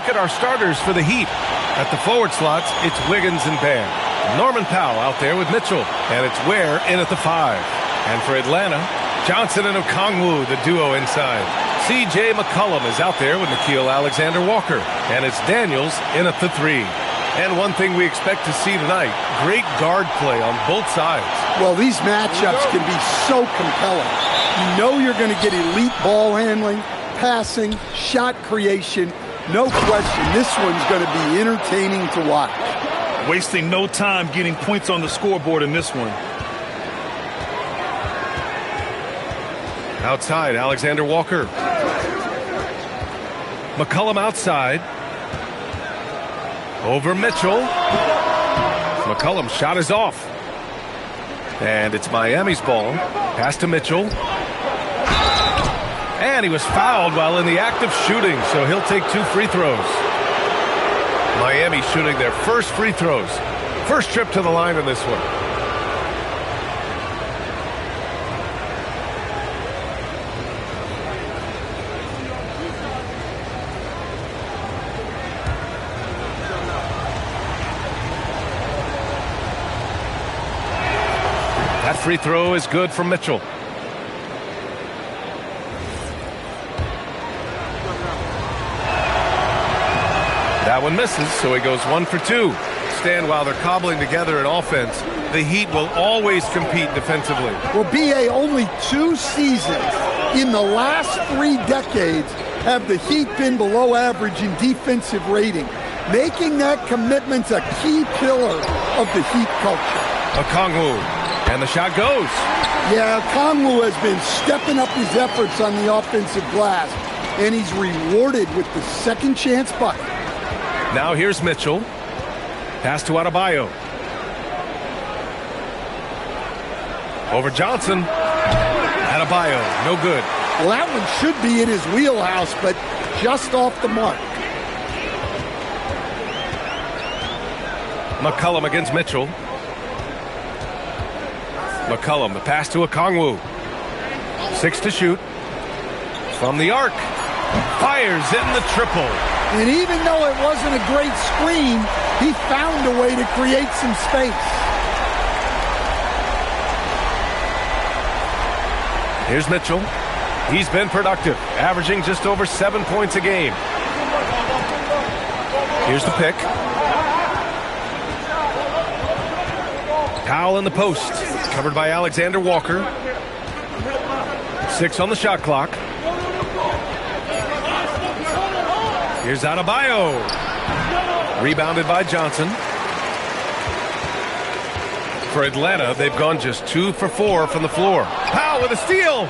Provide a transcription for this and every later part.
look at our starters for the Heat. At the forward slots, it's Wiggins and Bam. Norman Powell out there with Mitchell, and it's Ware in at the 5. And for Atlanta, Johnson and Okongwu, the duo inside. C.J. McCollum is out there with Nickeil Alexander-Walker, and it's Daniels in at the 3. And one thing we expect to see tonight, great guard play on both sides. Well, these matchups can be so compelling. You know you're going to get elite ball handling, passing, shot creation. No question, this one's going to be entertaining to watch. Wasting no time getting points on the scoreboard in this one. Outside, Alexander Walker. McCollum outside. Over Mitchell. McCollum's shot is off. And it's Miami's ball. Pass to Mitchell. And he was fouled while in the act of shooting, so he'll take 2 free throws. Miami shooting their first free throws. First trip to the line in this one. That free throw is good from Mitchell. That one misses, so he goes 1 for 2. Stan, while they're cobbling together an offense, the Heat will always compete defensively. Well, B.A., only 2 seasons in the last 3 decades have the Heat been below average in defensive rating. Making that commitment's a key pillar of the Heat culture. Okongwu, and the shot goes. Yeah, Okongwu has been stepping up his efforts on the offensive glass, and he's rewarded with the second chance bucket. Now here's Mitchell. Pass to Adebayo. Over Johnson. Adebayo, no good. Well, that one should be in his wheelhouse, but just off the mark. McCollum against Mitchell. McCollum, the pass to Okongwu. 6 to shoot. From the arc. Fires in the triple. And even though it wasn't a great screen, he found a way to create some space. Here's Mitchell. He's been productive, averaging just over 7 points a game. Here's the pick. Powell in the post, covered by Alexander Walker. 6 on the shot clock. Here's Adebayo. Rebounded by Johnson. For Atlanta, they've gone just 2 for 4 from the floor. Powell with a steal.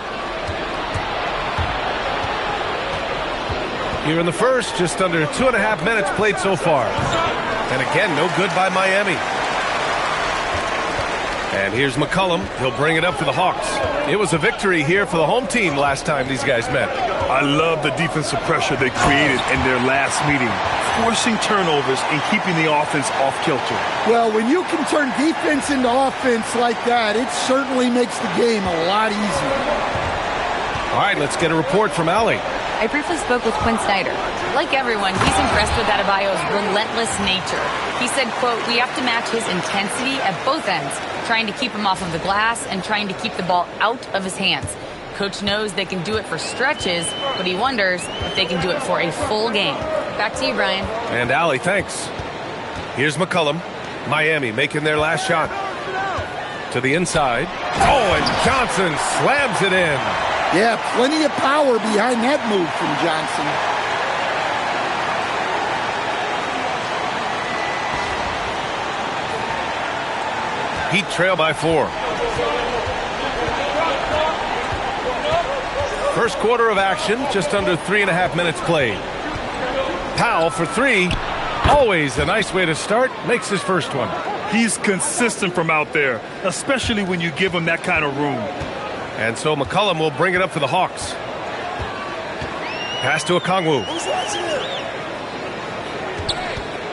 Here in the first, just under 2.5 minutes played so far. And again, no good by Miami. And here's McCollum. He'll bring it up for the Hawks. It was a victory here for the home team last time these guys met. I love the defensive pressure they created in their last meeting, forcing turnovers and keeping the offense off kilter. Well, when you can turn defense into offense like that, it certainly makes the game a lot easier. All right, let's get a report from Allie. I briefly spoke with Quinn Snyder. Like everyone, he's impressed with Adebayo's relentless nature. He said, quote, "We have to match his intensity at both ends, trying to keep him off of the glass and trying to keep the ball out of his hands. Coach knows they can do it for stretches, but he wonders if they can do it for a full game." Back to you, Brian. And Allie, thanks. Here's McCollum. Miami making their last shot. To the inside. Oh, and Johnson slams it in. Yeah, plenty of power behind that move from Johnson. Heat trail by 4. First quarter of action, just under 3.5 minutes played. Powell for 3. Always a nice way to start. Makes his first one. He's consistent from out there, especially when you give him that kind of room. And so McCollum will bring it up for the Hawks. Pass to Okongwu.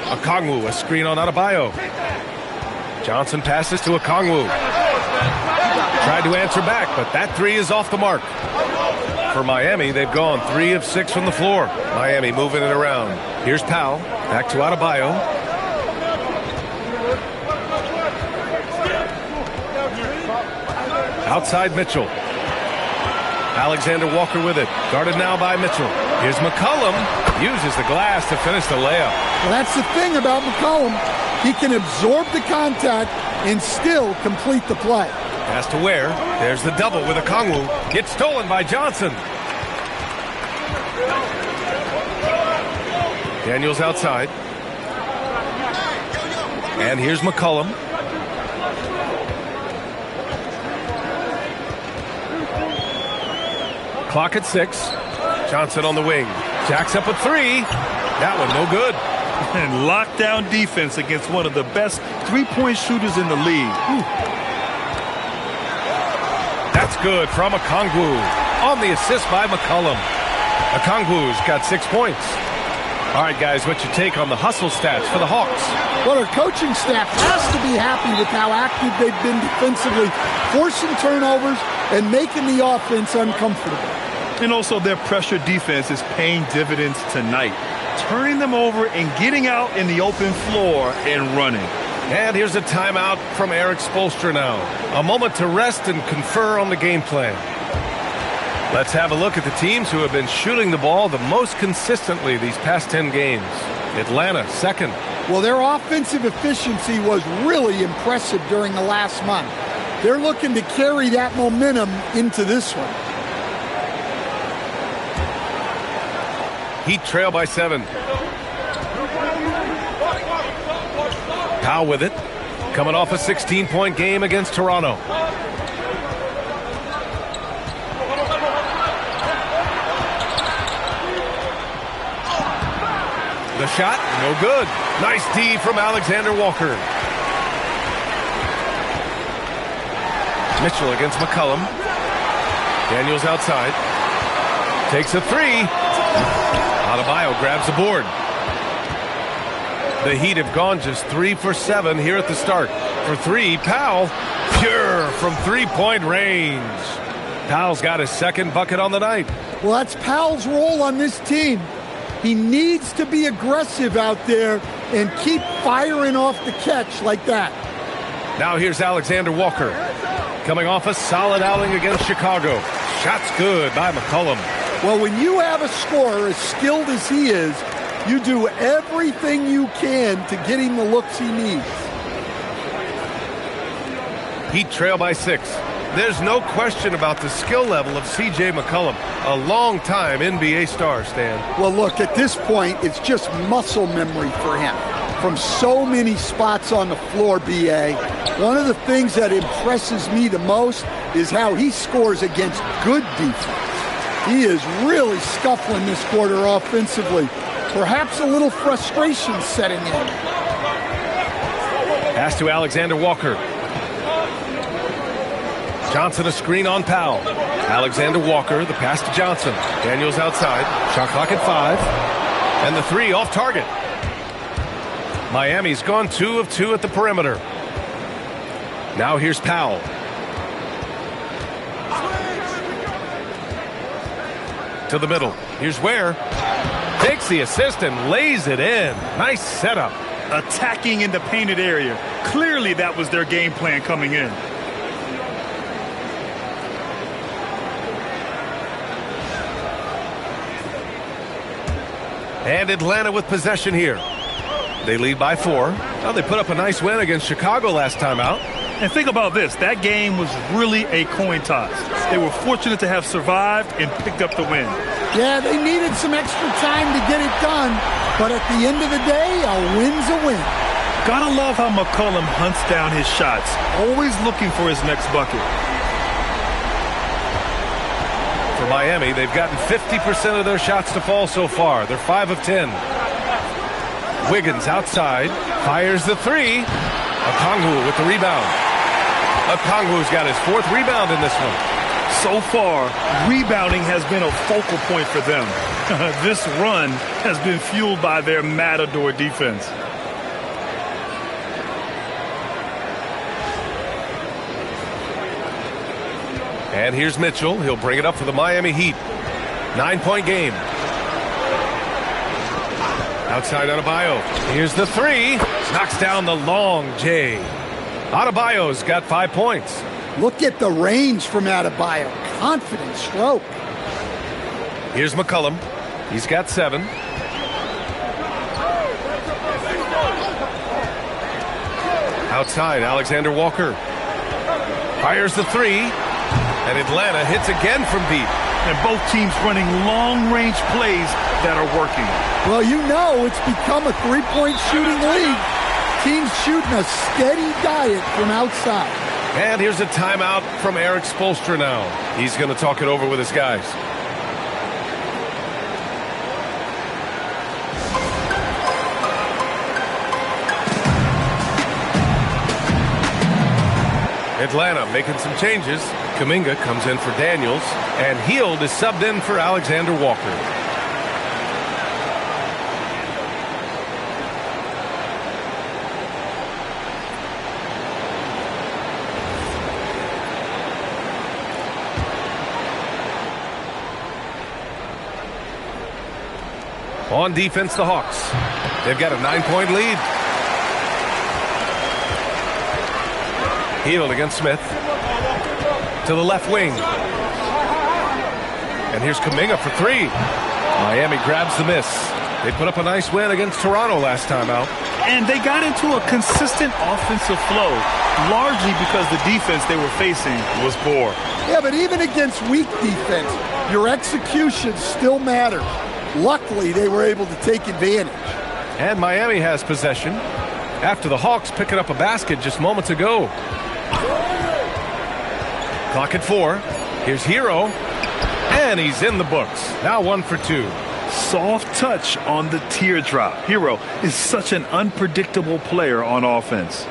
Okongwu, a screen on Adebayo. Johnson passes to Okongwu. Tried to answer back, but that 3 is off the mark. For Miami, they've gone 3 of 6 from the floor. Miami moving it around. Here's Powell. Back to Adebayo. Outside Mitchell. Alexander Walker with it. Guarded now by Mitchell. Here's McCollum. Uses the glass to finish the layup. Well, that's the thing about McCollum. He can absorb the contact and still complete the play. Pass to Ware. There's the double with Okongwu. It's stolen by Johnson. Daniels outside. And here's McCollum. Clock at 6. Johnson on the wing. Jacks up a 3. That one no good. And lockdown defense against one of the best three-point shooters in the league. That's good from Okongwu. On the assist by McCollum. Okongwu's got 6 points. All right, guys, what's your take on the hustle stats for the Hawks? Well, our coaching staff has to be happy with how active they've been defensively, forcing turnovers and making the offense uncomfortable. And also their pressure defense is paying dividends tonight, turning them over and getting out in the open floor and running. And here's a timeout from Eric Spoelstra now. A moment to rest and confer on the game plan. Let's have a look at the teams who have been shooting the ball the most consistently these past 10 games. Atlanta, second. Well, their offensive efficiency was really impressive during the last month. They're looking to carry that momentum into this one. Heat trail by 7. Powell with it. Coming off a 16-point game against Toronto. The shot, no good. Nice D from Alexander Walker. Mitchell against McCollum. Daniels outside. Takes a 3. Adebayo grabs the board. The Heat have gone just 3 for 7 here at the start. For 3, Powell, pure from three-point range. Powell's got his second bucket on the night. Well, that's Powell's role on this team. He needs to be aggressive out there and keep firing off the catch like that. Now here's Alexander Walker. Coming off a solid outing against Chicago. Shot's good by McCollum. Well, when you have a scorer as skilled as he is, you do everything you can to get him the looks he needs. Heat trail by 6. There's no question about the skill level of C.J. McCollum, a long-time NBA star, Stan. Well, look, at this point, it's just muscle memory for him. From so many spots on the floor, B.A., one of the things that impresses me the most is how he scores against good defense. He is really scuffling this quarter offensively. Perhaps a little frustration setting in. Pass to Alexander Walker. Johnson a screen on Powell. Alexander Walker, the pass to Johnson. Daniels outside. Shot clock at 5. And the 3 off target. Miami's gone 2 of 2 at the perimeter. Now here's Powell. To the middle. Here's Ware. Takes the assist and lays it in. Nice setup. Attacking in the painted area. Clearly that was their game plan coming in. And Atlanta with possession here. They lead by 4. Well, they put up a nice win against Chicago last time out. And think about this. That game was really a coin toss. They were fortunate to have survived and picked up the win. Yeah, they needed some extra time to get it done. But at the end of the day, a win's a win. Gotta love how McCollum hunts down his shots. Always looking for his next bucket. For Miami, they've gotten 50% of their shots to fall so far. They're 5 of 10. Wiggins outside, fires the 3. Okongwu with the rebound. Okongwu's got his 4th rebound in this one. So far, rebounding has been a focal point for them. This run has been fueled by their matador defense. And here's Mitchell. He'll bring it up for the Miami Heat. 9-point game. Outside Adebayo. Here's the three. Knocks down the long J. Adebayo's got 5 points. Look at the range from Adebayo. Confident stroke. Here's McCollum. He's got 7. Outside, Alexander Walker. Fires the three. And Atlanta hits again from deep. And both teams running long-range plays that are working. Well, you know it's become a three-point shooting league. Teams shooting a steady diet from outside. And here's a timeout from Eric Spoelstra now. He's going to talk it over with his guys. Atlanta making some changes. Kuminga comes in for Daniels, and Hield is subbed in for Alexander Walker. On defense, the Hawks. They've got a 9-point lead. Hield against Smith. To the left wing. And here's Kuminga for three. Miami grabs the miss. They put up a nice win against Toronto last time out. And they got into a consistent offensive flow, largely because the defense they were facing was poor. Yeah, but even against weak defense, your execution still matters. Luckily, they were able to take advantage. And Miami has possession after the Hawks picking up a basket just moments ago. Clock at 4. Here's Hero. And he's in the books. Now 1 for 2. Soft touch on the teardrop. Hero is such an unpredictable player on offense.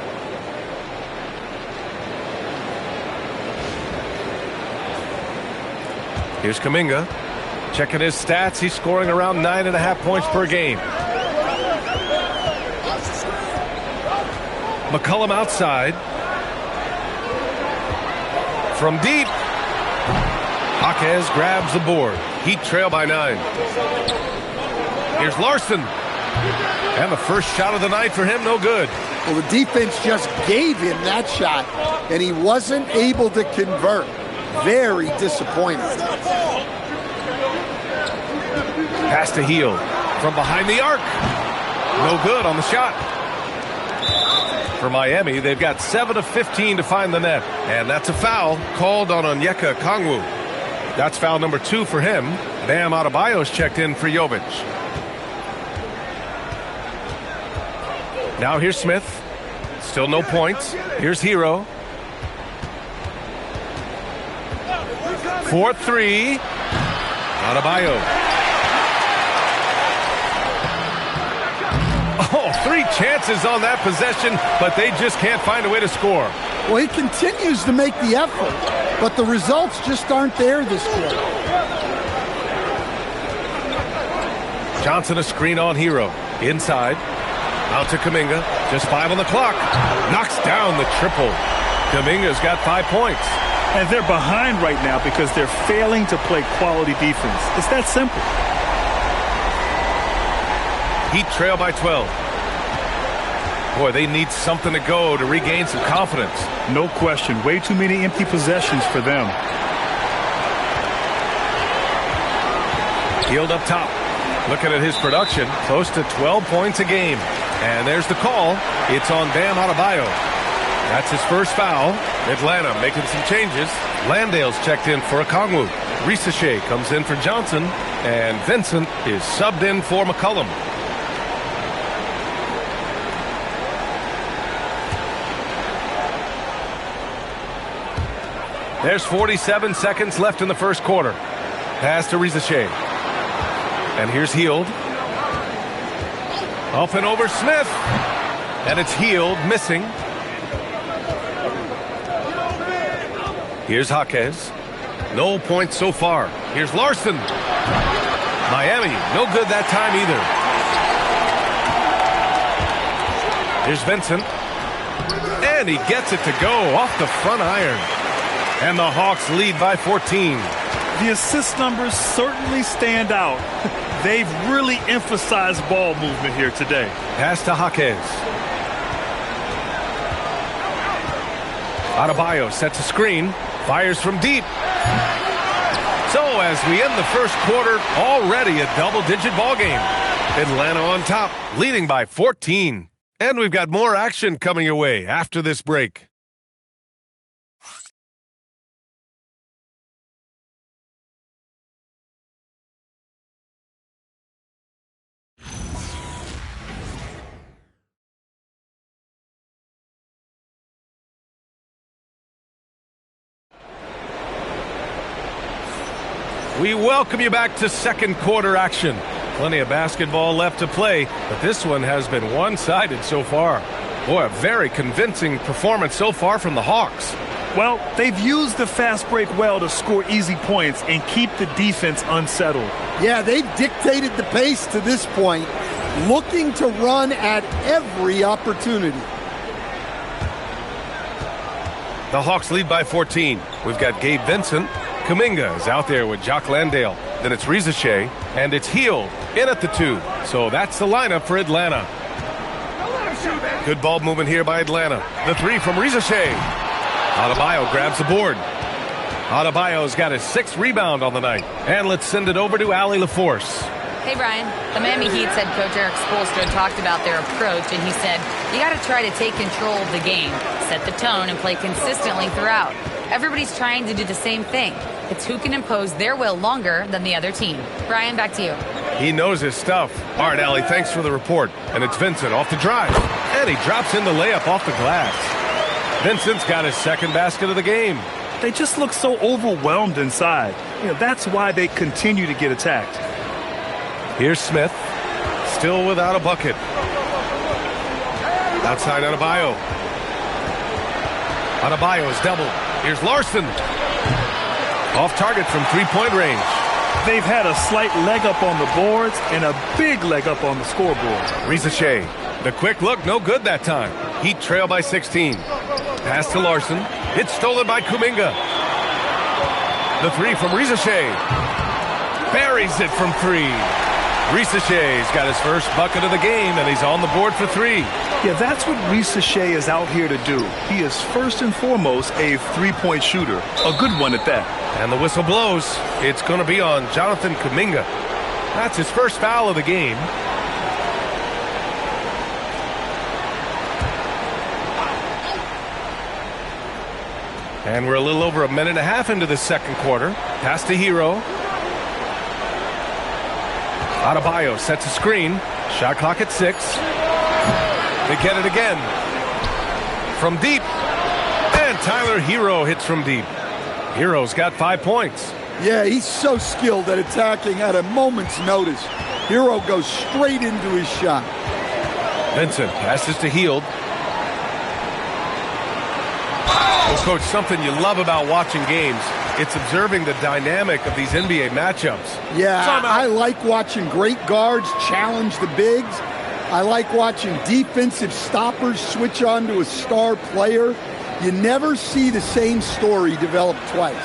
Here's Kuminga. Checking his stats. He's scoring around 9.5 points per game. McCollum outside. From deep. Jaquez grabs the board. Heat trail by 9. Here's Larson. And the first shot of the night for him, no good. Well, the defense just gave him that shot, and he wasn't able to convert. Very disappointing. Pass to Hield. From behind the arc. No good on the shot. For Miami, they've got 7 of 15 to find the net. And that's a foul called on Onyeka Okongwu. That's foul number 2 for him. Bam Adebayo's checked in for Jovic. Now here's Smith. Still no points. Here's Hero. 4-3. Adebayo. Oh, 3 chances on that possession, but they just can't find a way to score. Well, he continues to make the effort, but the results just aren't there this quarter. Johnson a screen on Hero. Inside. Out to Kuminga. Just 5 on the clock. Knocks down the triple. Kuminga's got 5 points. And they're behind right now because they're failing to play quality defense. It's that simple. Heat trail by 12. Boy, they need something to go to regain some confidence. No question. Way too many empty possessions for them. Hield up top. Looking at his production, close to 12 points a game. And there's the call. It's on Bam Adebayo. That's his first foul. Atlanta making some changes. Landale's checked in for Okongwu. Risachet comes in for Johnson. And Vincent is subbed in for McCollum. There's 47 seconds left in the first quarter. Pass to Risachet. And here's Hield. Up and over Smith. And it's Hield missing. Here's Jaquez. No points so far. Here's Larson. Miami, no good that time either. Here's Vincent. And he gets it to go off the front iron. And the Hawks lead by 14. The assist numbers certainly stand out. They've really emphasized ball movement here today. Pass to Jaquez. Adebayo sets a screen, fires from deep. So as we end the first quarter, already a double-digit ball game. Atlanta on top, leading by 14. And we've got more action coming your way after this break. We welcome you back to second quarter action. Plenty of basketball left to play, but this one has been one-sided so far. Boy, a very convincing performance so far from the Hawks. Well, they've used the fast break well to score easy points and keep the defense unsettled. Yeah, they've dictated the pace to this point, looking to run at every opportunity. The Hawks lead by 14. We've got Gabe Vincent. Kuminga is out there with Jock Landale. Then it's Rizachet, and it's Hield in at the 2. So that's the lineup for Atlanta. Good ball movement here by Atlanta. The 3 from Rizachet. Adebayo grabs the board. Adebayo's got his 6th rebound on the night. And let's send it over to Allie LaForce. Hey, Brian. The Miami Heat said Coach Eric Spoelstra talked about their approach, and he said, you got to try to take control of the game, set the tone, and play consistently throughout. Everybody's trying to do the same thing. It's who can impose their will longer than the other team. Brian, back to you. He knows his stuff. All right, Allie, thanks for the report. And it's Vincent off the drive. And he drops in the layup off the glass. Vincent's got his 2nd basket of the game. They just look so overwhelmed inside. That's why they continue to get attacked. Here's Smith, still without a bucket. Outside Adebayo. Adebayo is doubled. Here's Larson. Off target from 3-point range. They've had a slight leg up on the boards and a big leg up on the scoreboard. Rizachet. The quick look, no good that time. Heat trail by 16. Pass to Larson. It's stolen by Kuminga. The 3 from Rizachet. Buries it from 3. Rizachet's got his first bucket of the game, and he's on the board for 3. Yeah, that's what Rizachet is out here to do. He is first and foremost a 3-point shooter. A good one at that. And the whistle blows. It's going to be on Jonathan Kuminga. That's his first foul of the game. And we're a little over a minute and a half into the second quarter. Pass to Hero. Adebayo sets a screen. Shot clock at 6. They get it again. From deep. And Tyler Hero hits from deep. Hero's got 5 points. Yeah, he's so skilled at attacking at a moment's notice. Hero goes straight into his shot. Vincent passes to Hield. Well, Coach, something you love about watching games, it's observing the dynamic of these NBA matchups. Yeah, I like watching great guards challenge the bigs. I like watching defensive stoppers switch on to a star player. You never see the same story develop twice.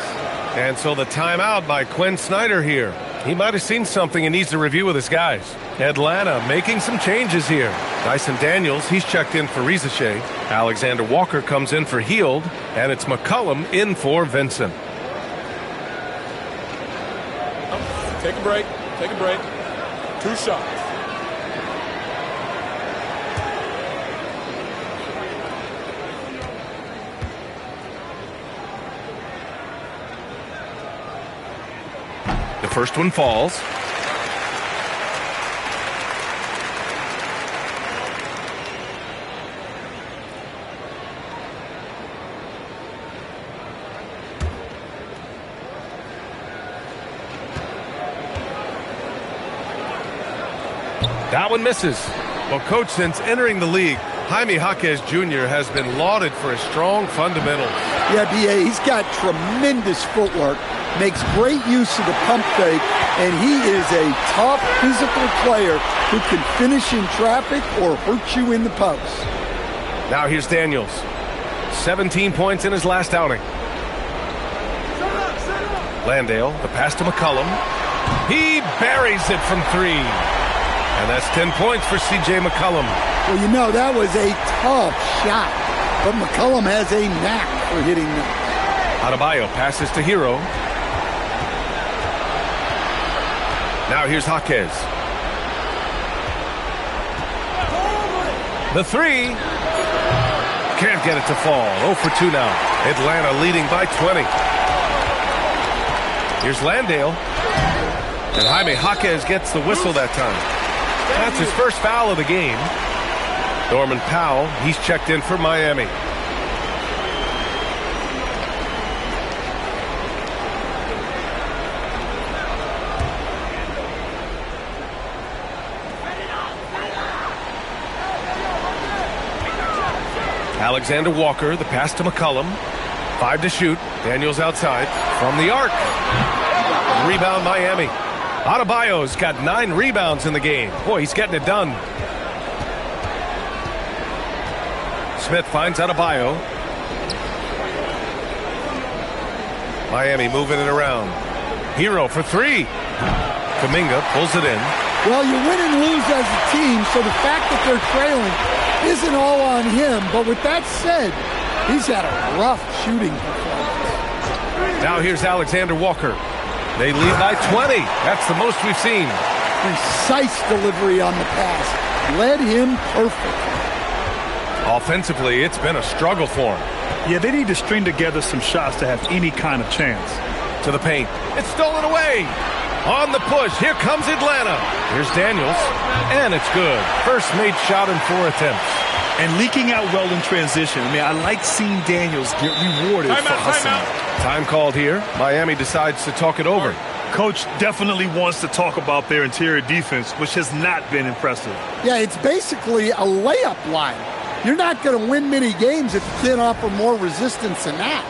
And so the timeout by Quinn Snyder here. He might have seen something and needs to review with his guys. Atlanta making some changes here. Dyson Daniels, he's checked in for Rizachet. Alexander Walker comes in for Hield. And it's McCollum in for Vincent. Take a break. Take a break. 2 shots. The first one falls. That one misses. Well, Coach, since entering the league, Jaime Jaquez Jr. has been lauded for his strong fundamentals. Yeah, B.A., he's got tremendous footwork, makes great use of the pump fake, and he is a tough physical player who can finish in traffic or hurt you in the post. Now here's Daniels. 17 points in his last outing. Landale, the pass to McCollum. He buries it from 3. And that's 10 points for C.J. McCollum. Well, you know, that was a tough shot. But McCollum has a knack for hitting them. Adebayo passes to Hero. Now here's Jaquez. The 3. Can't get it to fall. 0 for 2 now. Atlanta leading by 20. Here's Landale. And Jaime Jaquez gets the whistle that time. That's his first foul of the game. Norman Powell, he's checked in for Miami. Alexander Walker, the pass to McCollum. 5 to shoot. Daniels outside from the arc. Rebound Miami. Adebayo's got 9 rebounds in the game. Boy, he's getting it done. Smith finds Adebayo. Miami moving it around. Hero for 3. Kuminga pulls it in. Well, you win and lose as a team, so the fact that they're trailing isn't all on him. But with that said, he's had a rough shooting performance. Now here's Alexander Walker. They lead by 20. That's the most we've seen. Precise delivery on the pass. Led him perfect. Offensively, it's been a struggle for him. Yeah, they need to string together some shots to have any kind of chance. To the paint. It's stolen away. On the push. Here comes Atlanta. Here's Daniels. And it's good. First made shot in 4 attempts. And leaking out well in transition. I mean, I like seeing Daniels get rewarded for hustling. Time called here. Miami decides to talk it over. Coach definitely wants to talk about their interior defense, which has not been impressive. Yeah, it's basically a layup line. You're not going to win many games if you can't offer more resistance than that.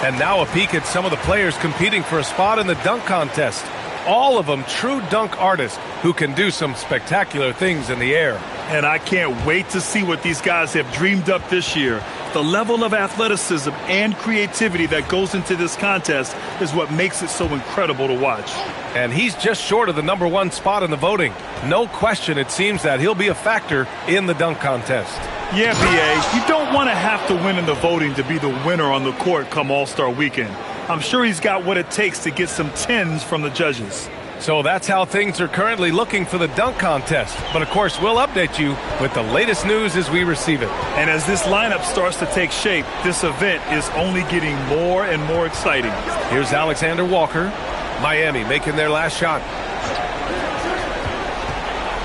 And now a peek at some of the players competing for a spot in the dunk contest. All of them true dunk artists who can do some spectacular things in the air. And I can't wait to see what these guys have dreamed up this year. The level of athleticism and creativity that goes into this contest is what makes it so incredible to watch. And he's just short of the #1 spot in the voting. No question, it seems that he'll be a factor in the dunk contest. Yeah, B.A., you don't want to have to win in the voting to be the winner on the court come All-Star Weekend. I'm sure he's got what it takes to get some 10s from the judges. So that's how things are currently looking for the dunk contest. But, of course, we'll update you with the latest news as we receive it. And as this lineup starts to take shape, this event is only getting more and more exciting. Here's Alexander Walker. Miami making their last shot.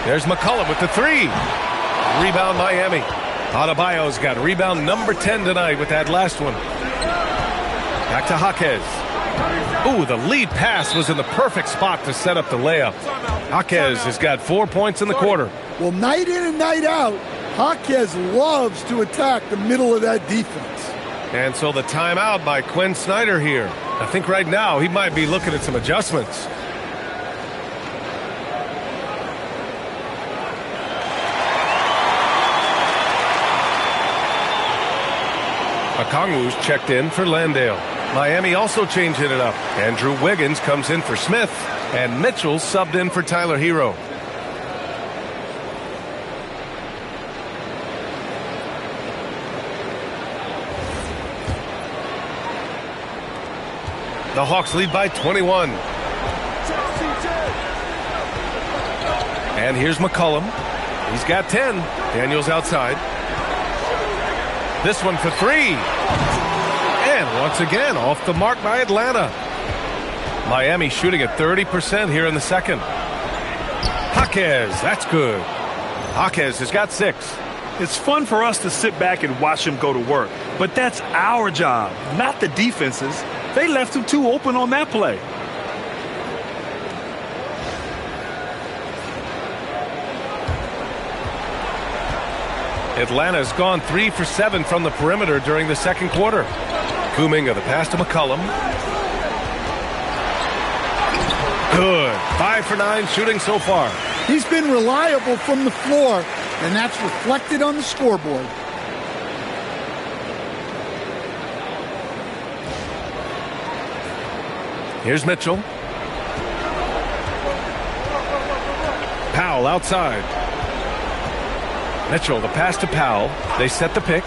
There's McCollum with the 3. Rebound Miami. Adebayo's got rebound number 10 tonight with that last one. Back to Jaquez. Ooh, the lead pass was in the perfect spot to set up the layup. Jaquez has got 4 points in the quarter. Well, night in and night out, Jaquez loves to attack the middle of that defense. And so the timeout by Quinn Snyder here. I think right now he might be looking at some adjustments. Okongwu's checked in for Landale. Miami also changing it up. Andrew Wiggins comes in for Smith, and Mitchell subbed in for Tyler Hero. The Hawks lead by 21. And here's McCollum. He's got 10. Daniels outside. This one for 3. And once again, off the mark by Atlanta. Miami shooting at 30% here in the second. Jaquez, that's good. Jaquez has got 6. It's fun for us to sit back and watch him go to work. But that's our job, not the defense's. They left him too open on that play. Atlanta's gone 3 for 7 from the perimeter during the second quarter. Kuminga, the pass to McCollum. Good. 5 for 9 shooting so far. He's been reliable from the floor, and that's reflected on the scoreboard. Here's Mitchell. Powell outside. Mitchell, the pass to Powell. They set the pick.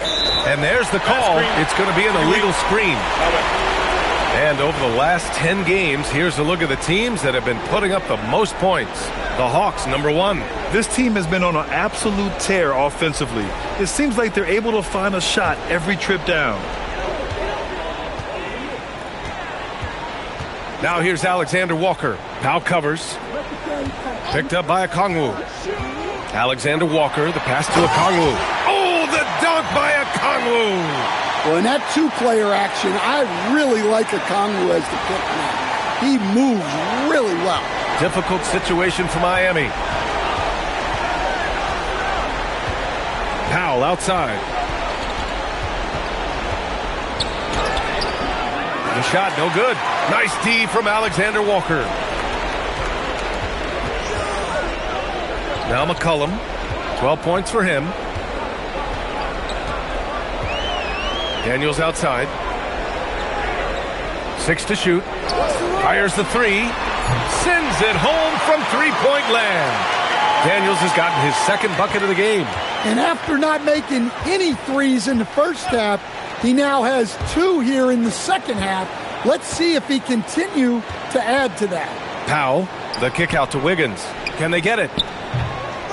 And there's the call. It's going to be an illegal screen. And over the last 10 games, here's a look at the teams that have been putting up the most points. The Hawks, number 1. This team has been on an absolute tear offensively. It seems like they're able to find a shot every trip down. Now here's Alexander Walker. Powell covers. Picked up by Okongwu. Alexander Walker, the pass to Okongwu. Oh, the dunk by Okongwu! Well, in that two-player action, I really like Okongwu as the pick man. He moves really well. Difficult situation for Miami. Powell outside. The shot, no good. Nice D from Alexander Walker. Now McCollum, 12 points for him. Daniels outside. 6 to shoot. Fires the 3. Sends it home from three-point land. Daniels has gotten his second bucket of the game. And after not making any threes in the first half, he now has 2 here in the second half. Let's see if he continue to add to that. Powell, the kick out to Wiggins. Can they get it?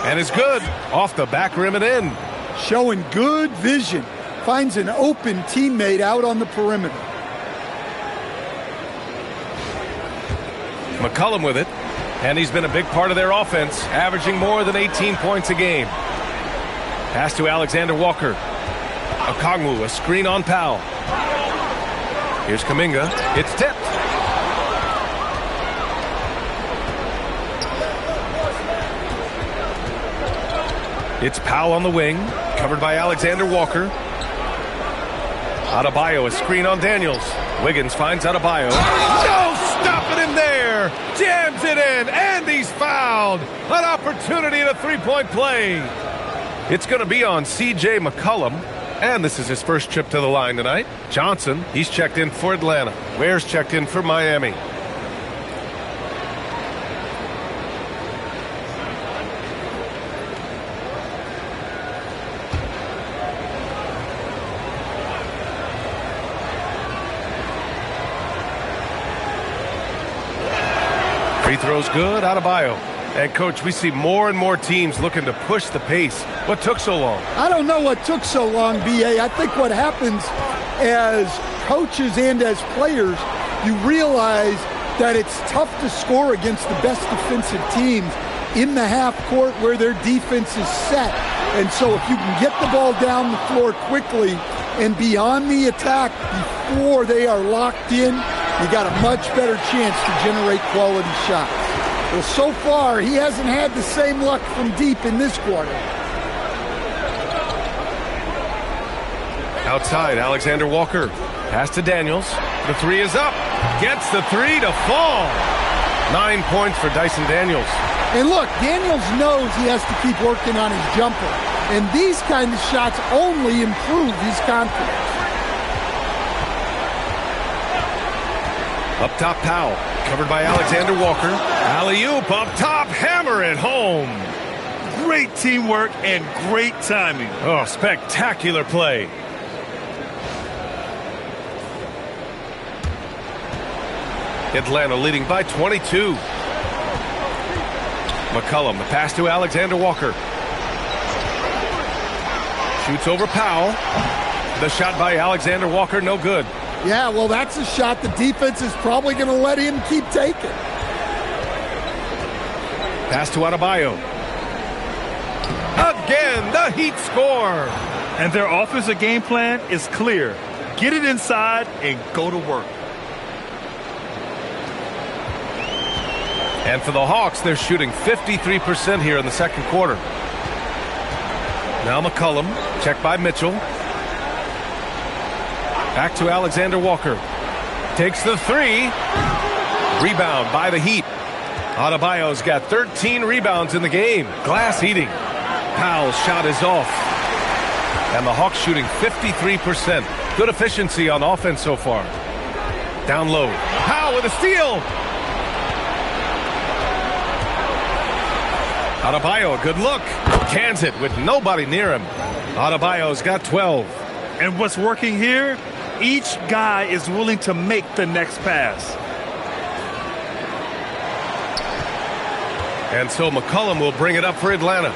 And it's good. Off the back rim and in. Showing good vision. Finds an open teammate out on the perimeter. McCollum with it. And he's been a big part of their offense, averaging more than 18 points a game. Pass to Alexander Walker. Okongwu, a screen on Powell. Here's Kuminga. It's tipped. It's Powell on the wing, covered by Alexander Walker. Adebayo, a screen on Daniels. Wiggins finds Adebayo. No stopping him there. Jams it in, and he's fouled. An opportunity at a three-point play. It's going to be on C.J. McCollum, and this is his first trip to the line tonight. Johnson, he's checked in for Atlanta. Ware's checked in for Miami. Free throw's good, Adebayo. And, Coach, we see more and more teams looking to push the pace. What took so long? I don't know what took so long, B.A. I think what happens as coaches and as players, you realize that it's tough to score against the best defensive teams in the half court where their defense is set. And so if you can get the ball down the floor quickly and be on the attack before they are locked in, you got a much better chance to generate quality shots. Well, so far, he hasn't had the same luck from deep in this quarter. Outside, Alexander Walker. Pass to Daniels. The 3 is up. Gets the 3 to fall. 9 points for Dyson Daniels. And look, Daniels knows he has to keep working on his jumper. And these kind of shots only improve his confidence. Up top, Powell. Covered by Alexander Walker. Alley-oop up top. Hammer it home. Great teamwork and great timing. Oh, spectacular play. Atlanta leading by 22. McCollum, the pass to Alexander Walker. Shoots over Powell. The shot by Alexander Walker, no good. Yeah, well, that's a shot the defense is probably going to let him keep taking. Pass to Adebayo. Again, the Heat score. And their offensive game plan is clear. Get it inside and go to work. And for the Hawks, they're shooting 53% here in the second quarter. Now McCollum, checked by Mitchell. Back to Alexander Walker. Takes the 3. Rebound by the Heat. Adebayo's got 13 rebounds in the game. Glass eating. Powell's shot is off. And the Hawks shooting 53%. Good efficiency on offense so far. Down low. Powell Powell with a steal. Adebayo, a good look. Cans it with nobody near him. Adebayo's got 12. And what's working here? Each guy is willing to make the next pass. And so McCollum will bring it up for Atlanta.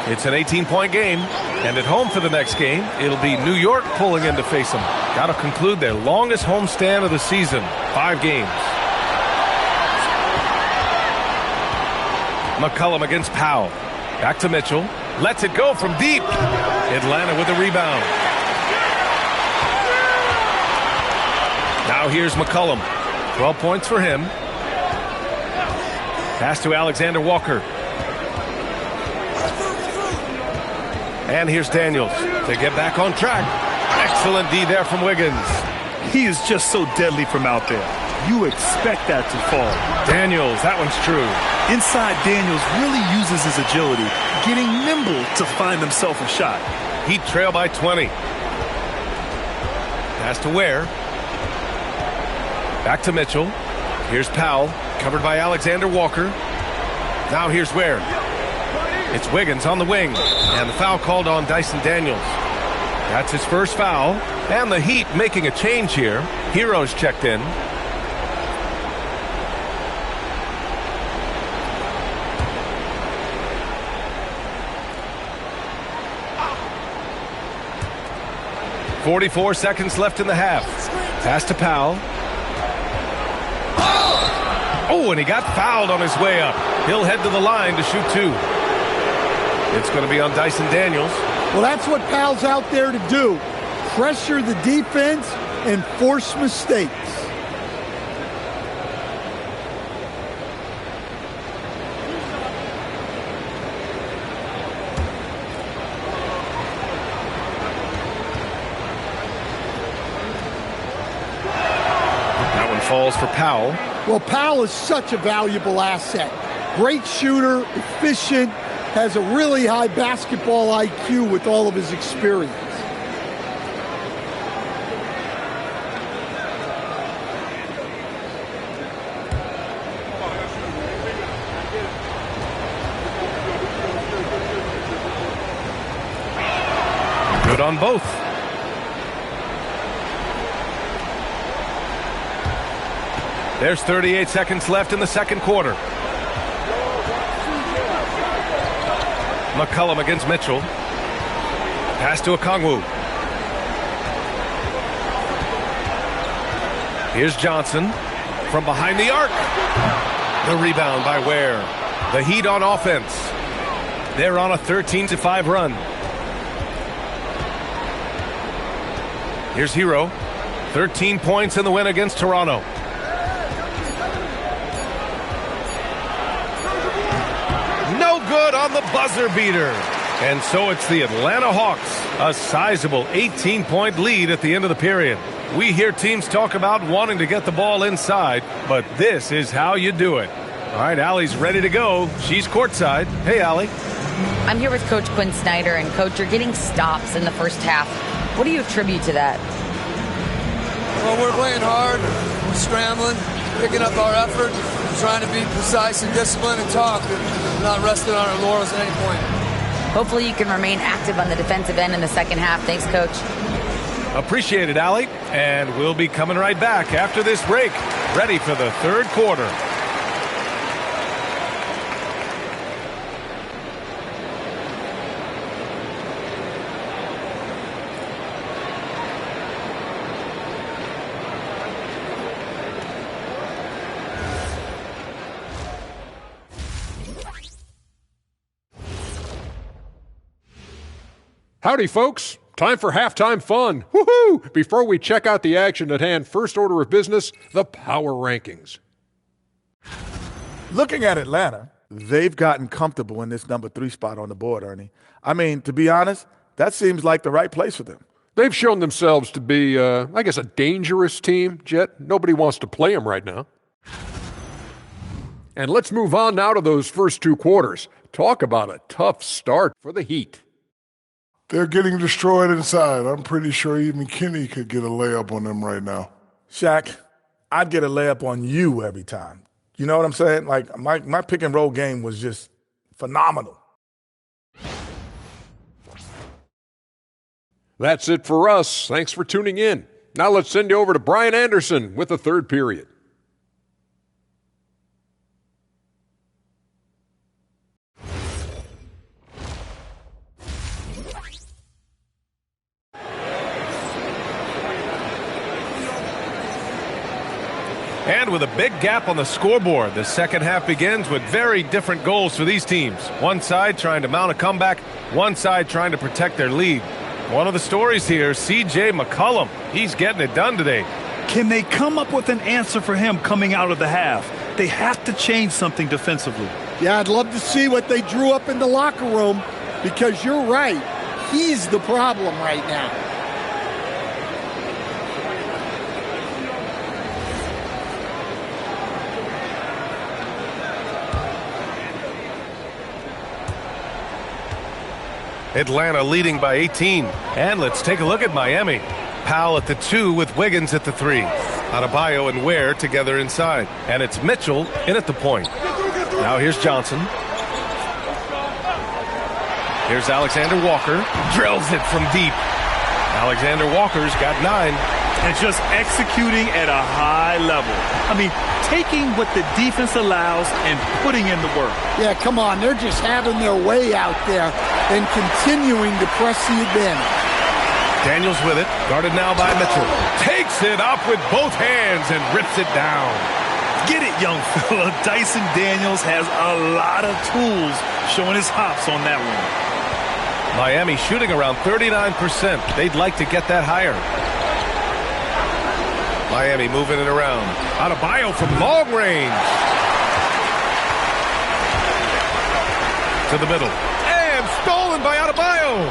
It's an 18-point game, and at home for the next game, it'll be New York pulling in to face them. Got to conclude their longest homestand of the season, 5 games. McCollum against Powell. Back to Mitchell. Lets it go from deep. Atlanta with the rebound. Now here's McCollum. 12 points for him. Pass to Alexander Walker. And here's Daniels to get back on track. Excellent D there from Wiggins. He is just so deadly from out there. You expect that to fall. Daniels, that one's true. Inside, Daniels really uses his agility, getting nimble to find himself a shot. Heat trail by 20. Pass to Ware. Back to Mitchell. Here's Powell, covered by Alexander Walker. Now here's Ware. It's Wiggins on the wing, and the foul called on Dyson Daniels. That's his first foul, and the Heat making a change here. Heroes checked in. .44 seconds left in the half. Pass to Powell. Oh, and he got fouled on his way up. He'll head to the line to shoot 2. It's going to be on Dyson Daniels. Well, that's what Powell's out there to do. Pressure the defense and force mistakes. That one falls for Powell. Well, Powell is such a valuable asset. Great shooter, efficient, has a really high basketball IQ with all of his experience. Good on both. There's 38 seconds left in the second quarter. McCollum against Mitchell. Pass to Okongwu. Here's Johnson from behind the arc. The rebound by Ware. The Heat on offense. They're on a 13-5 run. Here's Hero. 13 points in the win against Toronto. No good on the buzzer beater. And so it's the Atlanta Hawks, a sizable 18-point lead at the end of the period. We hear teams talk about wanting to get the ball inside, but this is how you do it. All right, Allie's ready to go. She's courtside. Hey, Allie. I'm here with Coach Quinn Snyder, and Coach, you're getting stops in the first half. What do you attribute to that? Well, we're playing hard, we're scrambling, picking up our effort, trying to be precise and disciplined and talk, and not resting on our laurels at any point. Hopefully you can remain active on the defensive end in the second half. Thanks, Coach. Appreciate it, Allie. And we'll be coming right back after this break, ready for the third quarter. Howdy, folks. Time for halftime fun. Woohoo! Before we check out the action at hand, first order of business, the power rankings. Looking at Atlanta, they've gotten comfortable in this number 3 spot on the board, Ernie. I mean, to be honest, that seems like the right place for them. They've shown themselves to be, a dangerous team, Jet. Nobody wants to play them right now. And let's move on now to those first 2 quarters. Talk about a tough start for the Heat. They're getting destroyed inside. I'm pretty sure even Kenny could get a layup on them right now. Shaq, I'd get a layup on you every time. You know what I'm saying? Like, my pick and roll game was just phenomenal. That's it for us. Thanks for tuning in. Now let's send you over to Brian Anderson with the third period. And with a big gap on the scoreboard, the second half begins with very different goals for these teams. One side trying to mount a comeback, one side trying to protect their lead. One of the stories here, C.J. McCollum. He's getting it done today. Can they come up with an answer for him coming out of the half? They have to change something defensively. Yeah, I'd love to see what they drew up in the locker room, because you're right. He's the problem right now. Atlanta leading by 18. And let's take a look at Miami. Powell at the 2 with Wiggins at the 3. Adebayo and Ware together inside. And it's Mitchell in at the point. Now here's Johnson. Here's Alexander Walker. Drills it from deep. Alexander Walker's got 9. And just executing at a high level. I mean, taking what the defense allows and putting in the work. Yeah, come on. They're just having their way out there and continuing to press the advantage. Daniels with it. Guarded now by Mitchell. Takes it up with both hands and rips it down. Get it, young fella. Dyson Daniels has a lot of tools, showing his hops on that one. Miami shooting around 39%. They'd like to get that higher. Miami moving it around. Adebayo from long range. To the middle. And stolen by Adebayo.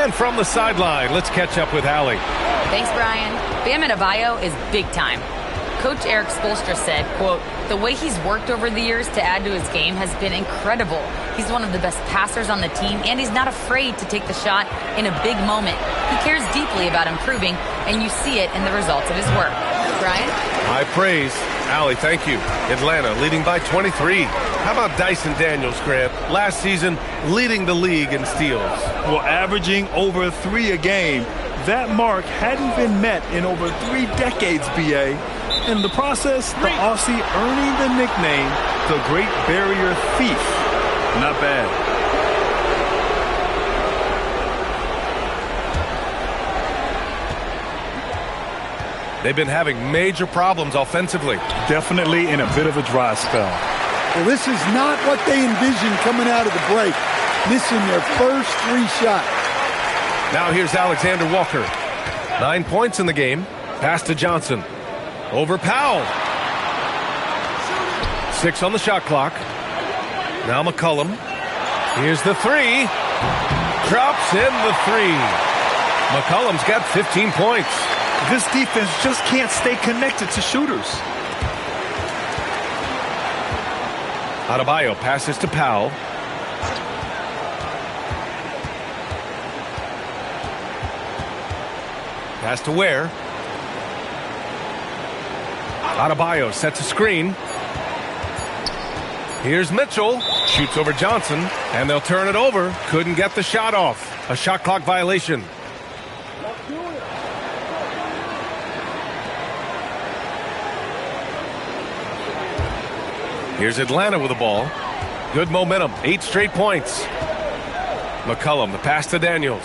And from the sideline, let's catch up with Allie. Thanks, Brian. Bam Adebayo is big time. Coach Eric Spoelstra said, quote, "The way he's worked over the years to add to his game has been incredible. He's one of the best passers on the team, and he's not afraid to take the shot in a big moment. He cares deeply about improving, and you see it in the results of his work." Brian? High praise. Allie, thank you. Atlanta leading by 23. How about Dyson Daniels, Grant? Last season, leading the league in steals. Well, averaging over 3 a game. That mark hadn't been met in over 3 decades, B.A. In the process, the Aussie earning the nickname, the Great Barrier Thief. Not bad. They've been having major problems offensively. Definitely in a bit of a dry spell. Well, this is not what they envisioned coming out of the break. Missing their first 3 shots. Now here's Alexander Walker. 9 points in the game. Pass to Johnson. Over Powell. 6 on the shot clock. Now McCollum. Here's the 3. Drops in the 3. McCollum's got 15 points. This defense just can't stay connected to shooters. Adebayo passes to Powell. Pass to Ware. Adebayo sets a screen. Here's Mitchell. Shoots over Johnson, and they'll turn it over. Couldn't get the shot off. A shot clock violation. Here's Atlanta with the ball. Good momentum. 8 straight points. McCollum, the pass to Daniels.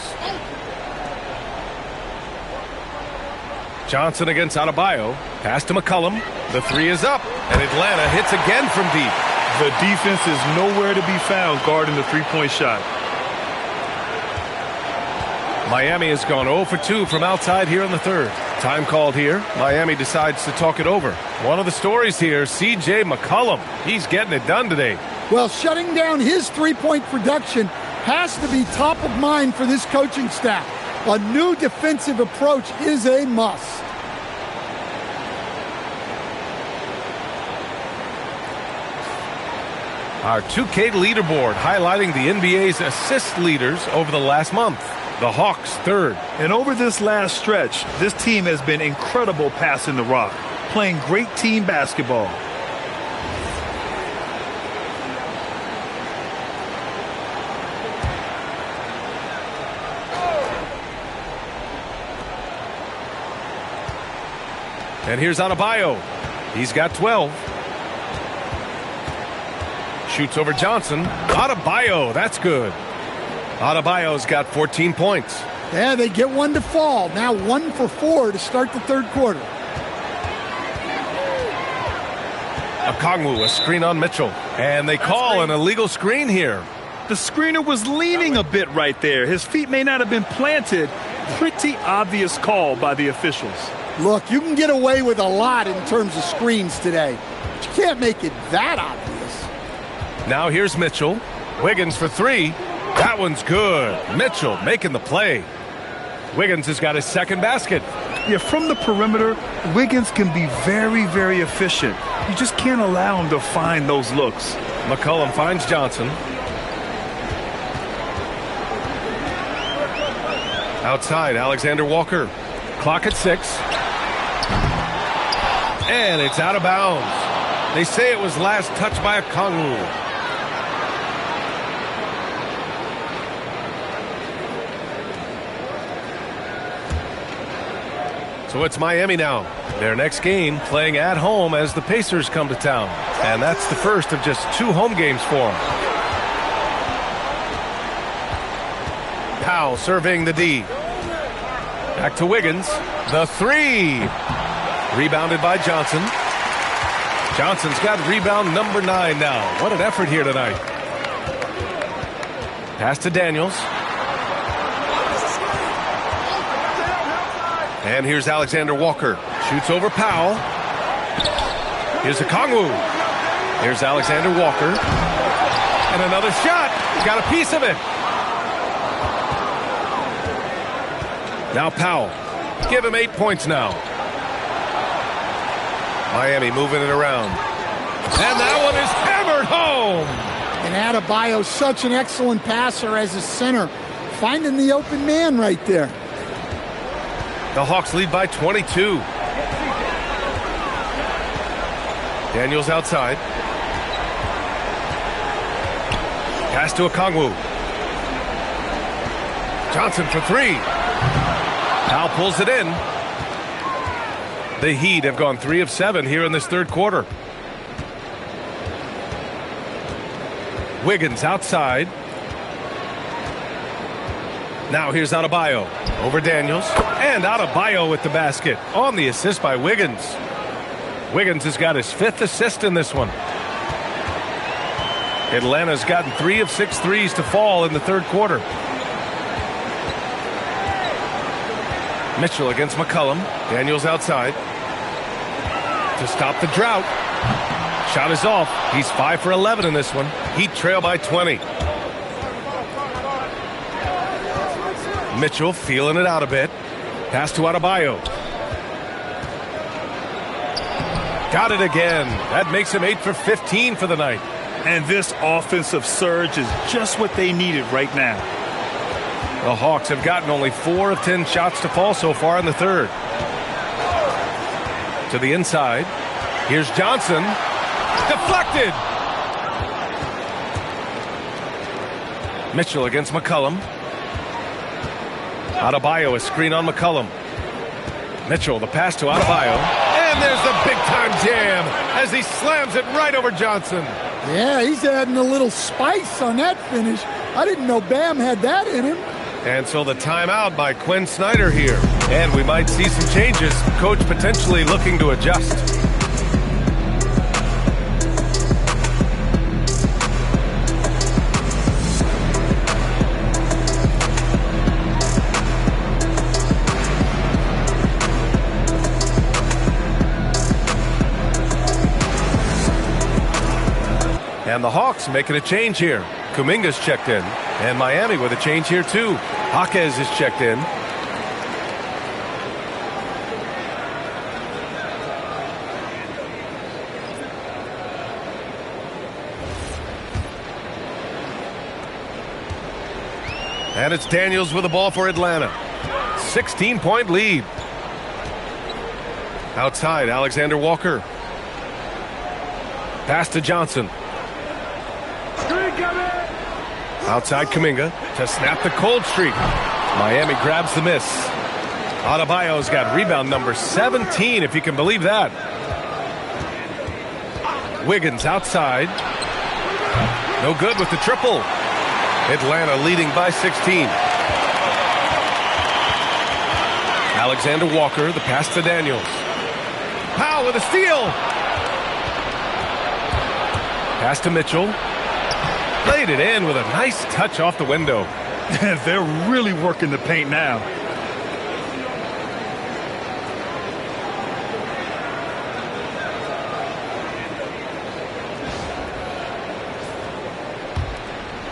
Johnson against Adebayo. Pass to McCollum. The 3 is up. And Atlanta hits again from deep. The defense is nowhere to be found guarding the 3-point shot. Miami has gone 0 for 2 from outside here in the third. Time called here. Miami decides to talk it over. One of the stories here, C.J. McCollum. He's getting it done today. Well, shutting down his 3-point production has to be top of mind for this coaching staff. A new defensive approach is a must. Our 2K leaderboard highlighting the NBA's assist leaders over the last month. The Hawks third. And over this last stretch, this team has been incredible passing the rock. playing great team basketball. And here's Adebayo. He's got 12. Shoots over Johnson. Adebayo, that's good. Adebayo's got 14 points. Yeah, they get one to fall. Now 1 for 4 to start the third quarter. Okongwu, a screen on Mitchell. And they call an illegal screen here. The screener was leaning a bit right there. His feet may not have been planted. Pretty obvious call by the officials. Look, you can get away with a lot in terms of screens today, but you can't make it that obvious. Now here's Mitchell. Wiggins for 3. That one's good. Mitchell making the play. Wiggins has got his second basket. Yeah, from the perimeter, Wiggins can be very, very efficient. You just can't allow him to find those looks. McCollum finds Johnson. Outside, Alexander Walker. Clock at 6. And it's out of bounds. They say it was last touched by Okongwu. So it's Miami now. Their next game playing at home as the Pacers come to town. And that's the first of just 2 home games for them. Powell serving the D. Back to Wiggins. The 3. Rebounded by Johnson. Johnson's got rebound number 9 now. What an effort here tonight. Pass to Daniels. And here's Alexander Walker. Shoots over Powell. Here's Okongwu. Here's Alexander Walker. And another shot. Got a piece of it. Now Powell. Give him 8 points now. Miami moving it around. And that one is hammered home. And Adebayo's such an excellent passer as a center. Finding the open man right there. The Hawks lead by 22. Daniels outside. Pass to Okongwu. Johnson for 3. Powell pulls it in. The Heat have gone 3 of 7 here in this third quarter. Wiggins outside. Now here's Adebayo over Daniels. And Adebayo with the basket on the assist by Wiggins. Wiggins has got his 5th assist in this one. Atlanta's gotten 3 of 6 threes to fall in the third quarter. Mitchell against McCollum. Daniels outside. To stop the drought. Shot is off. He's 5 for 11 in this one. Heat trail by 20. Mitchell feeling it out a bit. Pass to Adebayo. Got it again. That makes him 8 for 15 for the night. And this offensive surge is just what they needed right now. The Hawks have gotten only 4 of 10 shots to fall so far in the third. To the inside. Here's Johnson. Deflected. Mitchell against McCollum. Adebayo, a screen on McCollum. Mitchell, the pass to Adebayo. And there's the big-time jam as he slams it right over Johnson. Yeah, he's adding a little spice on that finish. I didn't know Bam had that in him. And so the timeout by Quinn Snyder here. And we might see some changes. Coach potentially looking to adjust. And the Hawks making a change here. Kuminga's checked in. And Miami with a change here too. Jaquez is checked in. And it's Daniels with the ball for Atlanta. 16-point lead. Outside, Alexander Walker. Pass to Johnson. Outside, Kuminga to snap the cold streak. Miami grabs the miss. Adebayo's got rebound number 17, if you can believe that. Wiggins outside. No good with the triple. Atlanta leading by 16. Alexander Walker, the pass to Daniels. Powell with a steal. Pass to Mitchell. Laid it in with a nice touch off the window. They're really working the paint now.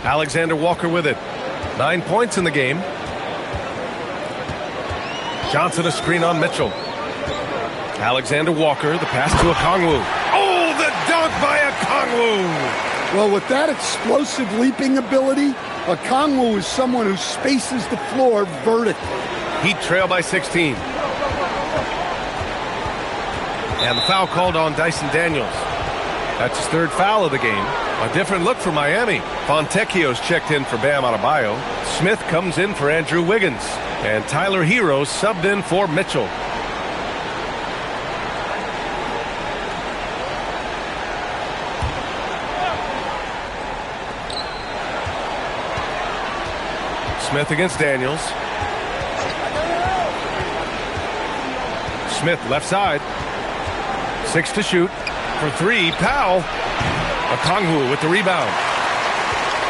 Alexander Walker with it. 9 points in the game. Johnson a screen on Mitchell. Alexander Walker, the pass to Okongwu. Oh, the dunk by Okongwu! Well, with that explosive leaping ability, Okongwu is someone who spaces the floor vertically. Heat trail by 16. And the foul called on Dyson Daniels. That's his third foul of the game. A different look for Miami. Fontecchio's checked in for Bam Adebayo. Smith comes in for Andrew Wiggins. And Tyler Hero subbed in for Mitchell. Smith against Daniels. Smith left side. 6 to shoot. For 3, Powell. Okongwu with the rebound.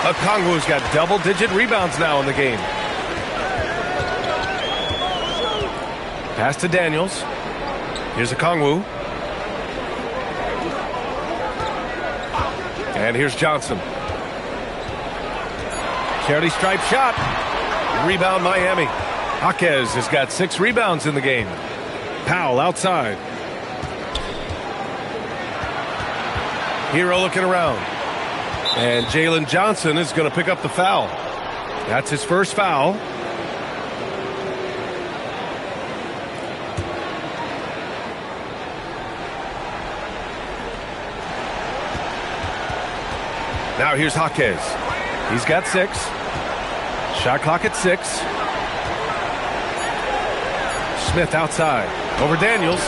Okongwu's got double-digit rebounds now in the game. Pass to Daniels. Here's Okongwu. And here's Johnson. Charity stripe shot. Rebound Miami. Jaquez has got 6 rebounds in the game. Powell outside. Hero looking around. And Jalen Johnson is going to pick up the foul. That's his first foul. Now here's Jaquez. He's got 6. Shot clock at 6. Smith outside. Over Daniels.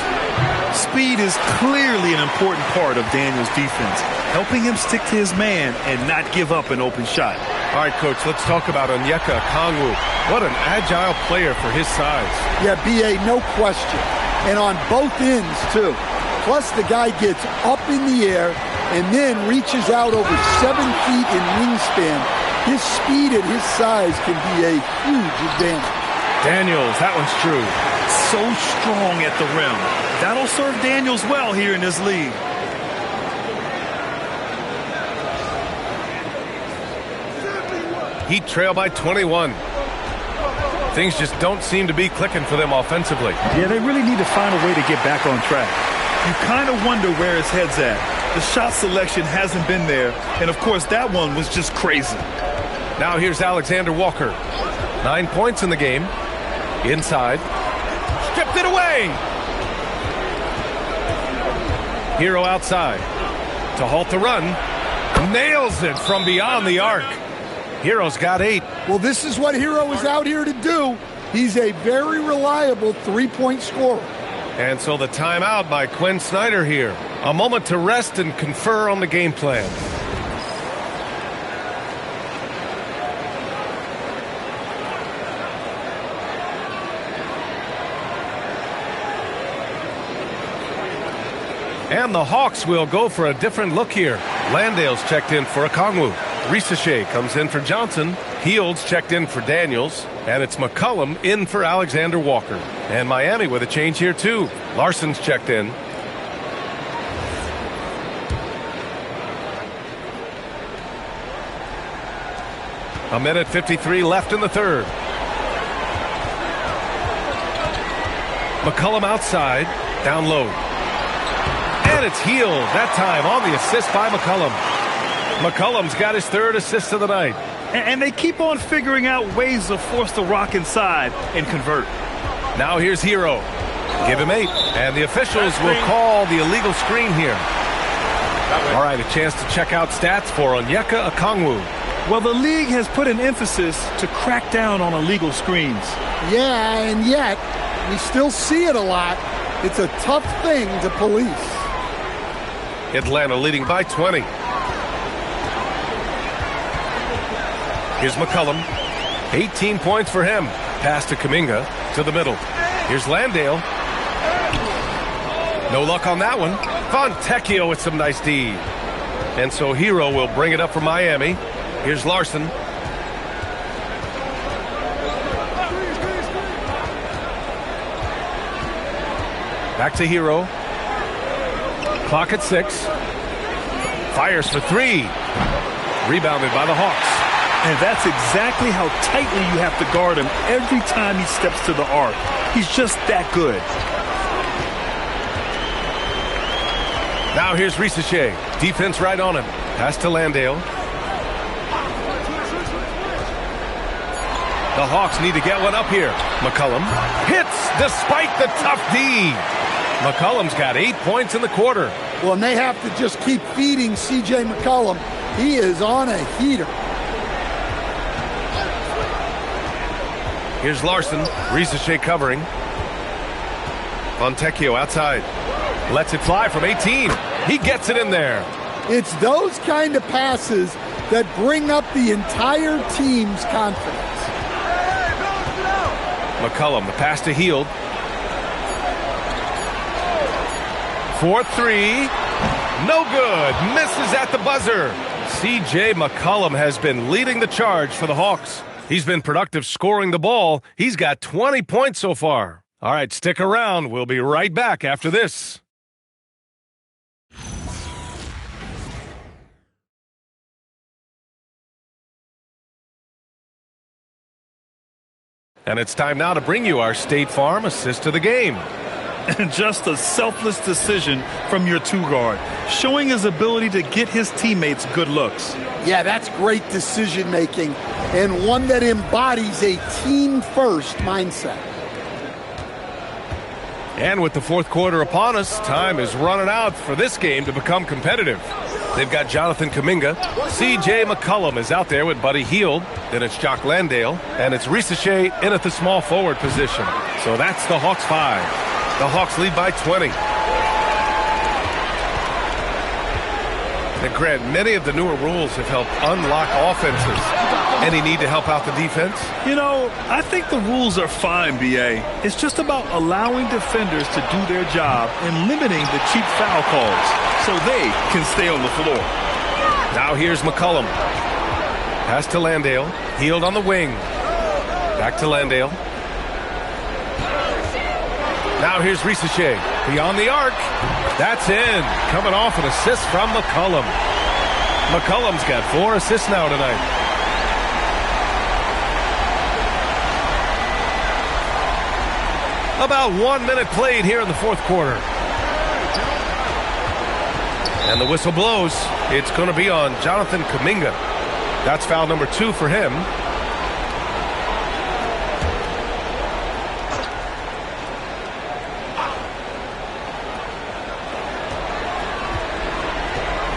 Speed is clearly an important part of Daniels' defense, helping him stick to his man and not give up an open shot. All right, Coach, let's talk about Onyeka Okongwu. What an agile player for his size. Yeah, B.A., no question. And on both ends, too. Plus, the guy gets up in the air and then reaches out over 7 feet in wingspan. His speed at his size can be a huge advantage. Daniels, that one's true. So strong at the rim. That'll serve Daniels well here in this league. Heat trail by 21. Things just don't seem to be clicking for them offensively. Yeah, they really need to find a way to get back on track. You kind of wonder where his head's at. The shot selection hasn't been there, and of course that one was just crazy. Now here's Alexander Walker. 9 points in the game. Inside. Stripped it away. Hero outside. To halt the run. Nails it from beyond the arc. Hero's got 8. Well, this is what Hero is out here to do. He's a very reliable three-point scorer. And so the timeout by Quinn Snyder here. A moment to rest and confer on the game plan. And the Hawks will go for a different look here. Landale's checked in for Okongwu. Risache comes in for Johnson. Heald's checked in for Daniels. And it's McCollum in for Alexander Walker. And Miami with a change here too. Larson's checked in. A minute 53 left in the third. McCollum outside. Down low. And it's Hield, that time on the assist by McCollum. McCollum's got his 3rd assist of the night. And they keep on figuring out ways to force the rock inside and convert. Now here's Hero. Give him 8. And the officials will call the illegal screen here. All right, a chance to check out stats for Onyeka Okongwu. Well, the league has put an emphasis to crack down on illegal screens. Yeah, and yet we still see it a lot. It's a tough thing to police. Atlanta leading by 20. Here's McCollum. 18 points for him. Pass to Kuminga to the middle. Here's Landale. No luck on that one. Fontecchio with some nice D. And so Hero will bring it up for Miami. Here's Larson. Back to Hero. Clock at 6. Fires for 3. Rebounded by the Hawks. And that's exactly how tightly you have to guard him every time he steps to the arc. He's just that good. Now here's Risache. Defense right on him. Pass to Landale. The Hawks need to get one up here. McCollum hits despite the tough D. McCollum's got 8 points in the quarter. Well, and they have to just keep feeding C.J. McCollum. He is on a heater. Here's Larson. Risache covering. Fontecchio outside. Lets it fly from 18. He gets it in there. It's those kind of passes that bring up the entire team's confidence. McCollum, the pass to Hield. 4-3. No good. Misses at the buzzer. C.J. McCollum has been leading the charge for the Hawks. He's been productive scoring the ball. He's got 20 points so far. All right, stick around. We'll be right back after this. And it's time now to bring you our State Farm assist to the game. And just a selfless decision from your two-guard, showing his ability to get his teammates good looks. Yeah, that's great decision-making, and one that embodies a team-first mindset. And with the fourth quarter upon us, time is running out for this game to become competitive. They've got Jonathan Kuminga. C.J. McCollum is out there with Buddy Hield. Then it's Jock Landale. And it's Risache in at the small forward position. So that's the Hawks 5. The Hawks lead by 20. And Grant, many of the newer rules have helped unlock offenses. Any need to help out the defense? You know, I think the rules are fine, B.A. It's just about allowing defenders to do their job and limiting the cheap foul calls so they can stay on the floor. Now here's McCollum. Pass to Landale. Hield on the wing. Back to Landale. Now here's Risache. Beyond the arc. That's in. Coming off an assist from McCollum. McCollum's got 4 assists now tonight. About 1 minute played here in the fourth quarter. And the whistle blows. It's going to be on Jonathan Kuminga. That's foul number 2 for him.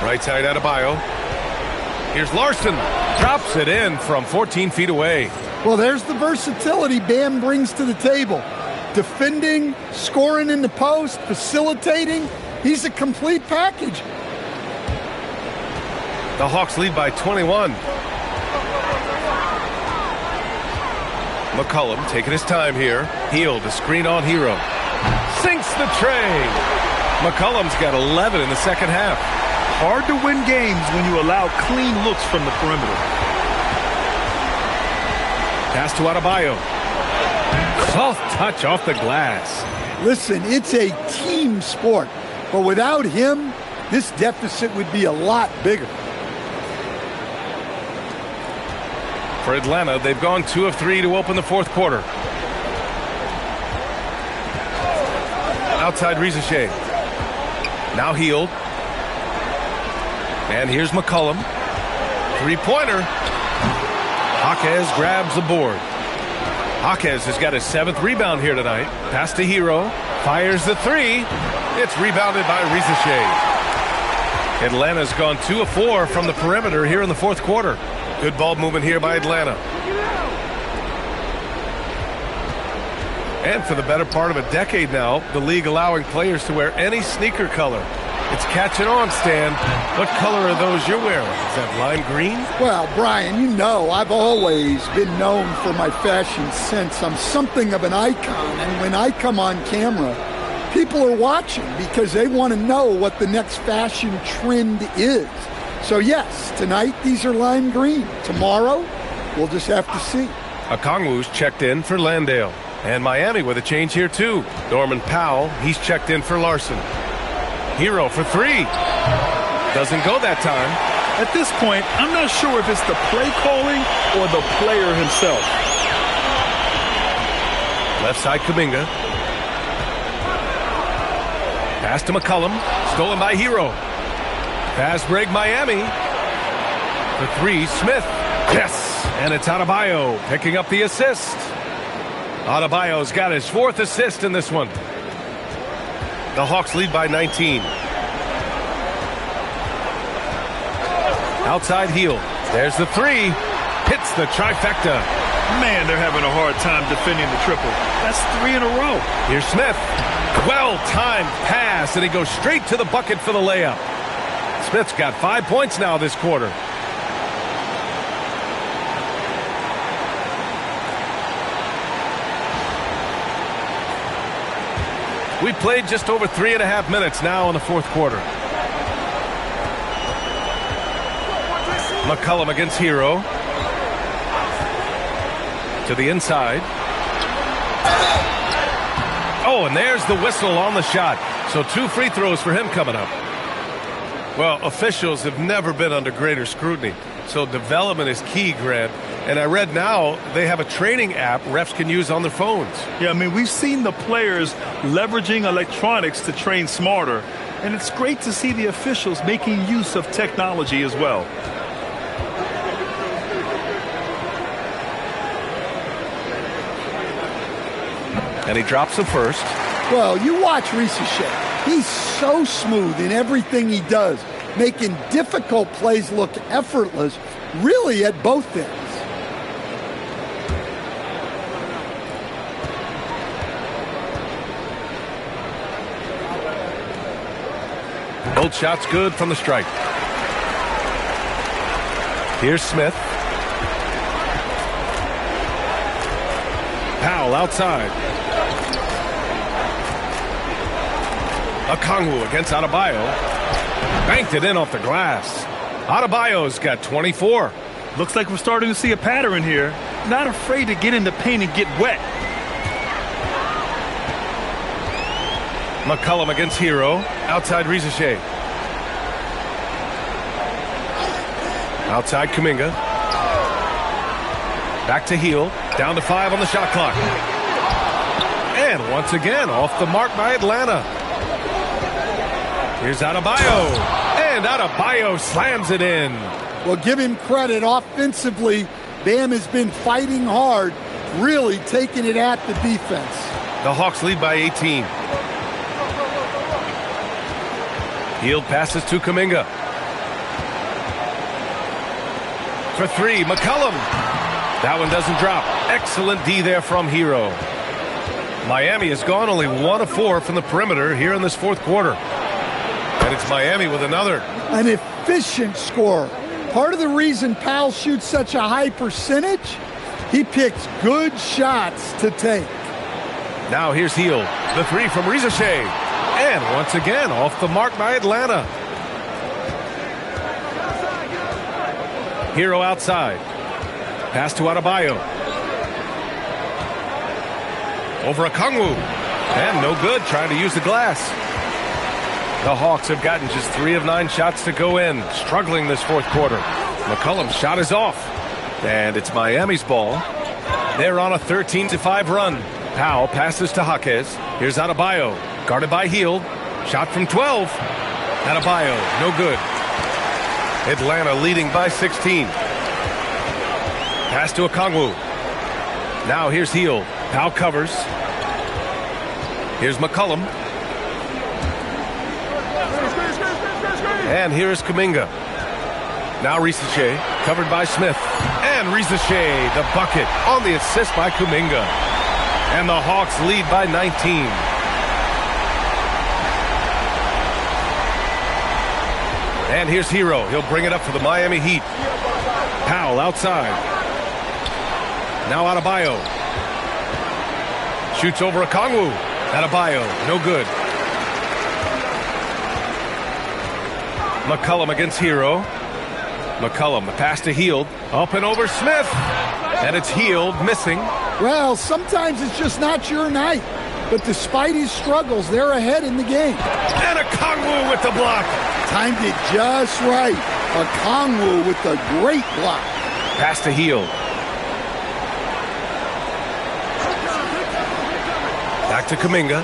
Right side Adebayo. Here's Larson. Drops it in from 14 feet away. Well, there's the versatility Bam brings to the table. Defending, scoring in the post, facilitating. He's a complete package. The Hawks lead by 21. McCollum taking his time here. Hield, a screen on Hero. Sinks the tray. McCollum's got 11 in the second half. Hard to win games when you allow clean looks from the perimeter. Pass to Adebayo. Soft touch off the glass. Listen, it's a team sport, but without him, this deficit would be a lot bigger. For Atlanta, they've gone 2 of 3 to open the fourth quarter. Outside Risache. Now Hield. And here's McCollum. Three-pointer. Jaquez grabs the board. Jaquez has got his 7th rebound here tonight. Pass to Hero. Fires the three. It's rebounded by Rizachet. Atlanta's gone 2 of 4 from the perimeter here in the fourth quarter. Good ball movement here by Atlanta. And for the better part of a decade now, the league allowing players to wear any sneaker color. It's catching on, Stan. What color are those you're wearing? Is that lime green? Well, Brian, you know I've always been known for my fashion sense. I'm something of an icon, and when I come on camera, people are watching because they want to know what the next fashion trend is. So yes, tonight these are lime green. Tomorrow, we'll just have to see. Okongwu's checked in for Landale. And Miami with a change here too. Norman Powell, he's checked in for Larson. Hero for three. Doesn't go that time. At this point, I'm not sure if it's the play calling or the player himself. Left side Kuminga. Pass to McCollum. Stolen by Hero. Pass break Miami. For three, Smith. Yes! And it's Adebayo picking up the assist. Adebayo's got his 4th assist in this one. The Hawks lead by 19. Outside heel. There's the three. Hits the trifecta. Man, they're having a hard time defending the triple. That's 3 in a row. Here's Smith. Well-timed pass, and he goes straight to the bucket for the layup. Smith's got 5 points now this quarter. We played just over 3.5 minutes now in the fourth quarter. McCollum against Hero. To the inside. Oh, and there's the whistle on the shot. So 2 free throws for him coming up. Well, officials have never been under greater scrutiny. So development is key, Grant. And I read now they have a training app refs can use on their phones. Yeah, I mean, we've seen the players leveraging electronics to train smarter. And it's great to see the officials making use of technology as well. And he drops the first. Well, you watch Rizachet. He's so smooth in everything he does, making difficult plays look effortless, really at both ends. Both shots good from the strike. Here's Smith. Powell outside. Okongwu against Adebayo. Banked it in off the glass. Adebayo's got 24. Looks like we're starting to see a pattern here. Not afraid to get in the paint and get wet. McCollum against Hero. Outside Rizachet. Outside Kuminga. Back to Heel. Down to 5 on the shot clock. And once again, off the mark by Atlanta. Here's Adebayo. And Adebayo slams it in. Well, give him credit. Offensively, Bam has been fighting hard, really taking it at the defense. The Hawks lead by 18. Hield passes to Kuminga. For three, McCollum. That one doesn't drop. Excellent D there from Hero. Miami has gone only 1 of 4 from the perimeter here in this fourth quarter. And it's Miami with another. An efficient scorer. Part of the reason Powell shoots such a high percentage, he picks good shots to take. Now here's Heel. The three from Rizachet. And once again, off the mark by Atlanta. Hero outside. Pass to Adebayo. Over Okongwu. And no good, trying to use the glass. The Hawks have gotten just 3 of 9 shots to go in, struggling this fourth quarter. McCollum's shot is off. And it's Miami's ball. They're on a 13-5 run. Powell passes to Jaquez. Here's Adebayo. Guarded by Hield. Shot from 12. Adebayo, no good. Atlanta leading by 16. Pass to Okongwu. Now here's Hield. Powell covers. Here's McCullum. And here's Kuminga. Now Risache, covered by Smith. And Risache, the bucket on the assist by Kuminga. And the Hawks lead by 19. And here's Hero. He'll bring it up for the Miami Heat. Powell outside. Now Adebayo. Shoots over Okongwu. Adebayo, no good. McCullum against Hero. McCullum, the pass to Hield. Up and over Smith. And it's Hield missing. Well, sometimes it's just not your night. But despite his struggles, they're ahead in the game. And Okongwu with the block. Timed it just right. Okongwu with the great block. Pass to Hield. Back to Kuminga.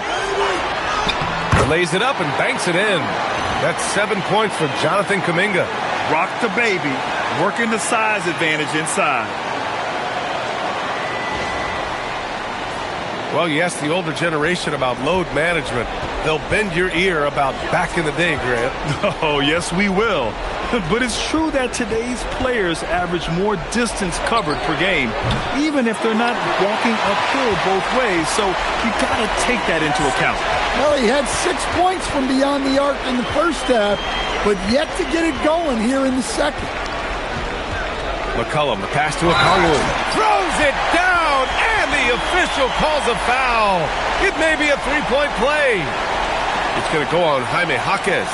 Lays it up and banks it in. That's 7 points for Jonathan Kuminga. Rock the baby, working the size advantage inside. Well, you ask the older generation about load management. They'll bend your ear about back in the day, Grant. Oh, yes, we will. But it's true that today's players average more distance covered per game, even if they're not walking uphill both ways. So you got to take that into account. Well, he had 6 points from beyond the arc in the first half, but yet to get it going here in the second. McCullum, the pass to Okongwu. Throws it down, and the official calls a foul. It may be a three-point play. It's going to go on Jaime Jaquez.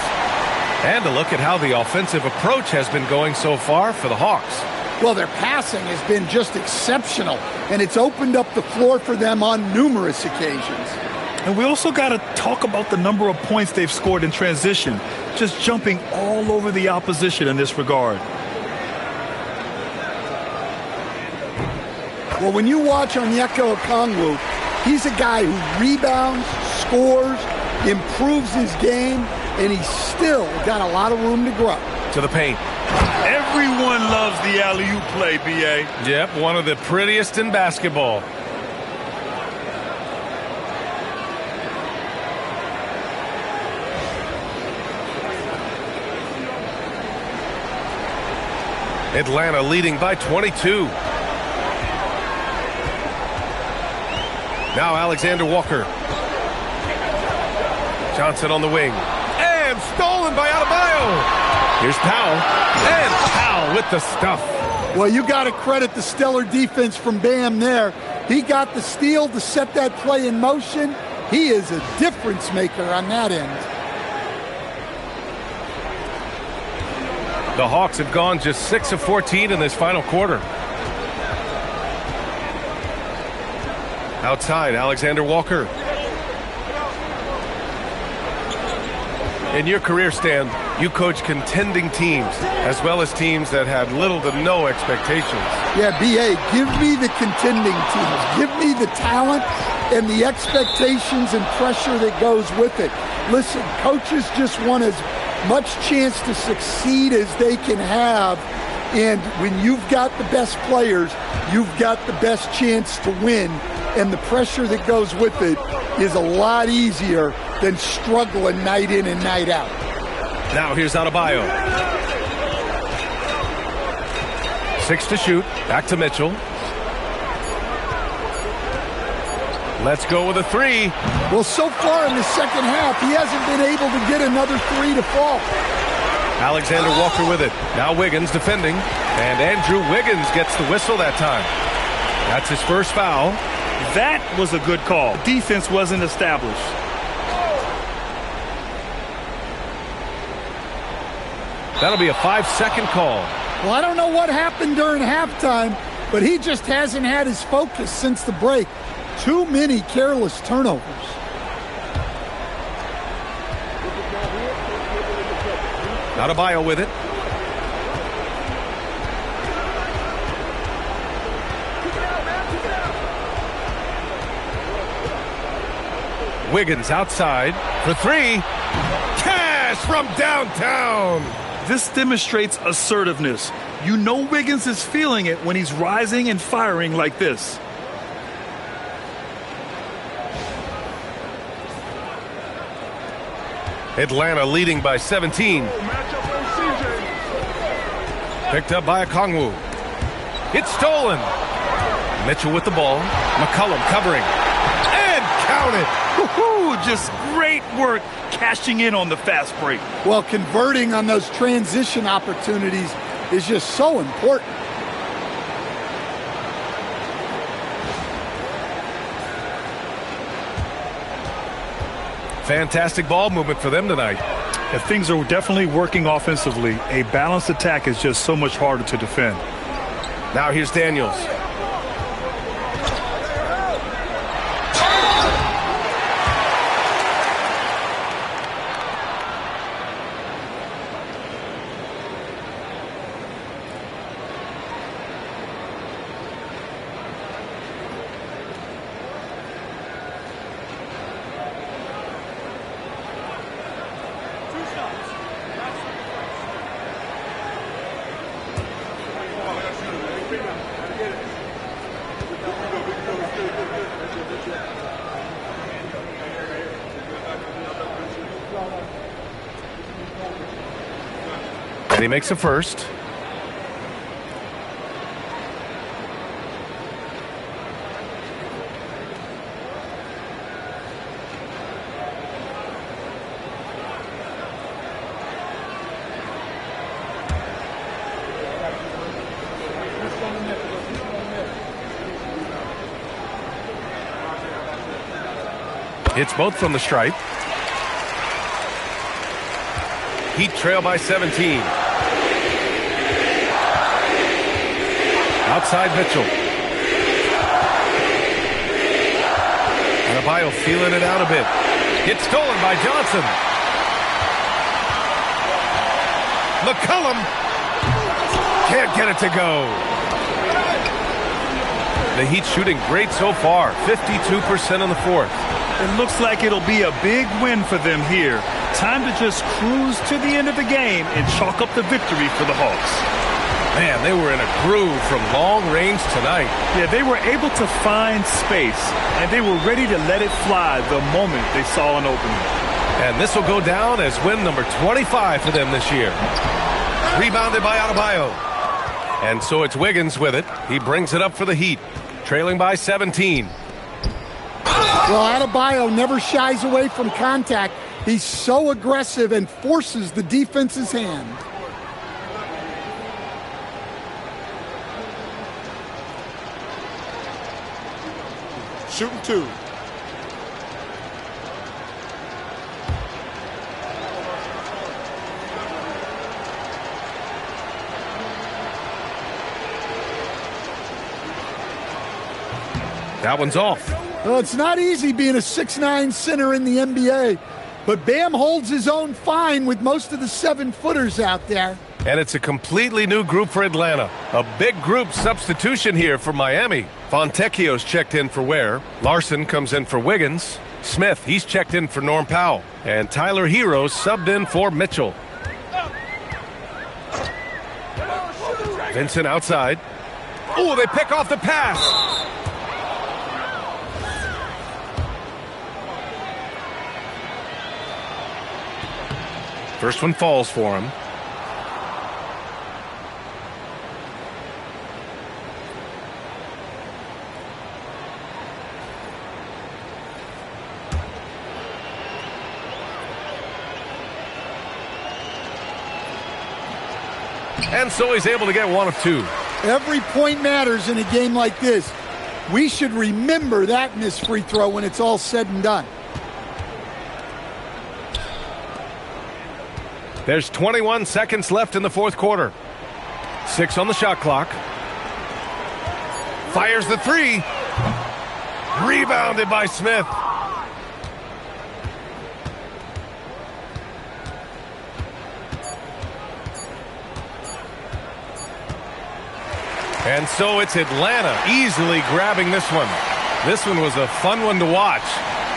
And a look at how the offensive approach has been going so far for the Hawks. Well, their passing has been just exceptional, and it's opened up the floor for them on numerous occasions. And we also got to talk about the number of points they've scored in transition, just jumping all over the opposition in this regard. Well, when you watch Onyeka Okongwu, he's a guy who rebounds, scores, improves his game, and he's still got a lot of room to grow. To the paint. Everyone loves the alley-oop play, B.A. Yep, one of the prettiest in basketball. Atlanta leading by 22. Now Alexander Walker. Johnson on the wing. And stolen by Adebayo. Here's Powell. And Powell with the stuff. Well, you got to credit the stellar defense from Bam there. He got the steal to set that play in motion. He is a difference maker on that end. The Hawks have gone just 6 of 14 in this final quarter. Outside, Alexander Walker. In your career, Stan, you coach contending teams as well as teams that had little to no expectations. Yeah, B.A., give me the contending teams. Give me the talent and the expectations and pressure that goes with it. Listen, coaches just want as much chance to succeed as they can have. And when you've got the best players, you've got the best chance to win. And the pressure that goes with it is a lot easier than struggling night in and night out. Now here's Adebayo. 6 to shoot. Back to Mitchell. Let's go with a 3. Well, so far in the second half, he hasn't been able to get another 3 to fall. Alexander Walker with it. Now Wiggins defending. And Andrew Wiggins gets the whistle that time. That's his first foul. That was a good call. Defense wasn't established. That'll be a 5-second call. Well, I don't know what happened during halftime, but he just hasn't had his focus since the break. Too many careless turnovers. Adebayo with it. Wiggins outside for 3. Cash from downtown. This demonstrates assertiveness. You know Wiggins is feeling it when he's rising and firing like this. Atlanta leading by 17. Picked up by Okongwu. It's stolen. Mitchell with the ball. McCollum covering. And counted. Woo-hoo, just great work cashing in on the fast break. Well, converting on those transition opportunities is just so important. Fantastic ball movement for them tonight. If things are definitely working offensively, a balanced attack is just so much harder to defend. Now here's Daniels. And he makes a first. Hits both from the stripe. Heat trail by 17. Outside Mitchell. Adebayo feeling it out a bit. It's stolen by Johnson. McCollum can't get it to go. The Heat shooting great so far. 52% in the fourth. It looks like it'll be a big win for them here. Time to just cruise to the end of the game and chalk up the victory for the Hawks. Man, they were in a groove from long range tonight. Yeah, they were able to find space, and they were ready to let it fly the moment they saw an opening. And this will go down as win number 25 for them this year. Rebounded by Adebayo. And so it's Wiggins with it. He brings it up for the Heat, trailing by 17. Well, Adebayo never shies away from contact. He's so aggressive and forces the defense's hand. Shooting two. That one's off. Well, it's not easy being a 6'9" center in the NBA, but Bam holds his own fine with most of the 7-footers out there. And it's a completely new group for Atlanta. A big group substitution here for Miami. Fontecchio's checked in for Ware. Larson comes in for Wiggins. Smith, he's checked in for Norm Powell. And Tyler Hero subbed in for Mitchell. Vincent outside. Oh, they pick off the pass. First one falls for him. And so he's able to get one of two. Every point matters in a game like this. We should remember that missed free throw when it's all said and done. There's 21 seconds left in the fourth quarter. 6 on the shot clock. Fires the three. Rebounded by Smith. And so it's Atlanta easily grabbing this one. This one was a fun one to watch.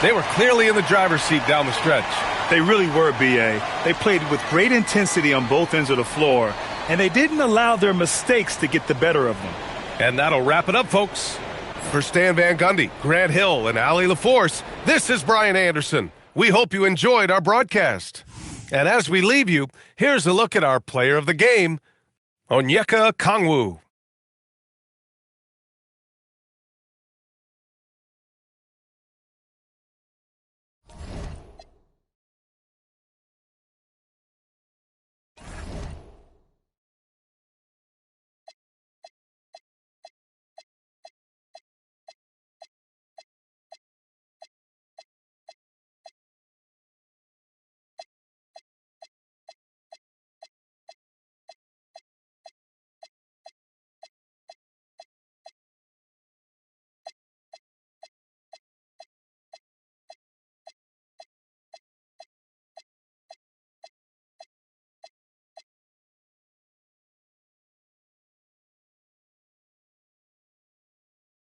They were clearly in the driver's seat down the stretch. They really were, B.A. They played with great intensity on both ends of the floor, and they didn't allow their mistakes to get the better of them. And that'll wrap it up, folks. For Stan Van Gundy, Grant Hill, and Allie LaForce, this is Brian Anderson. We hope you enjoyed our broadcast. And as we leave you, here's a look at our player of the game, Onyeka Okongwu.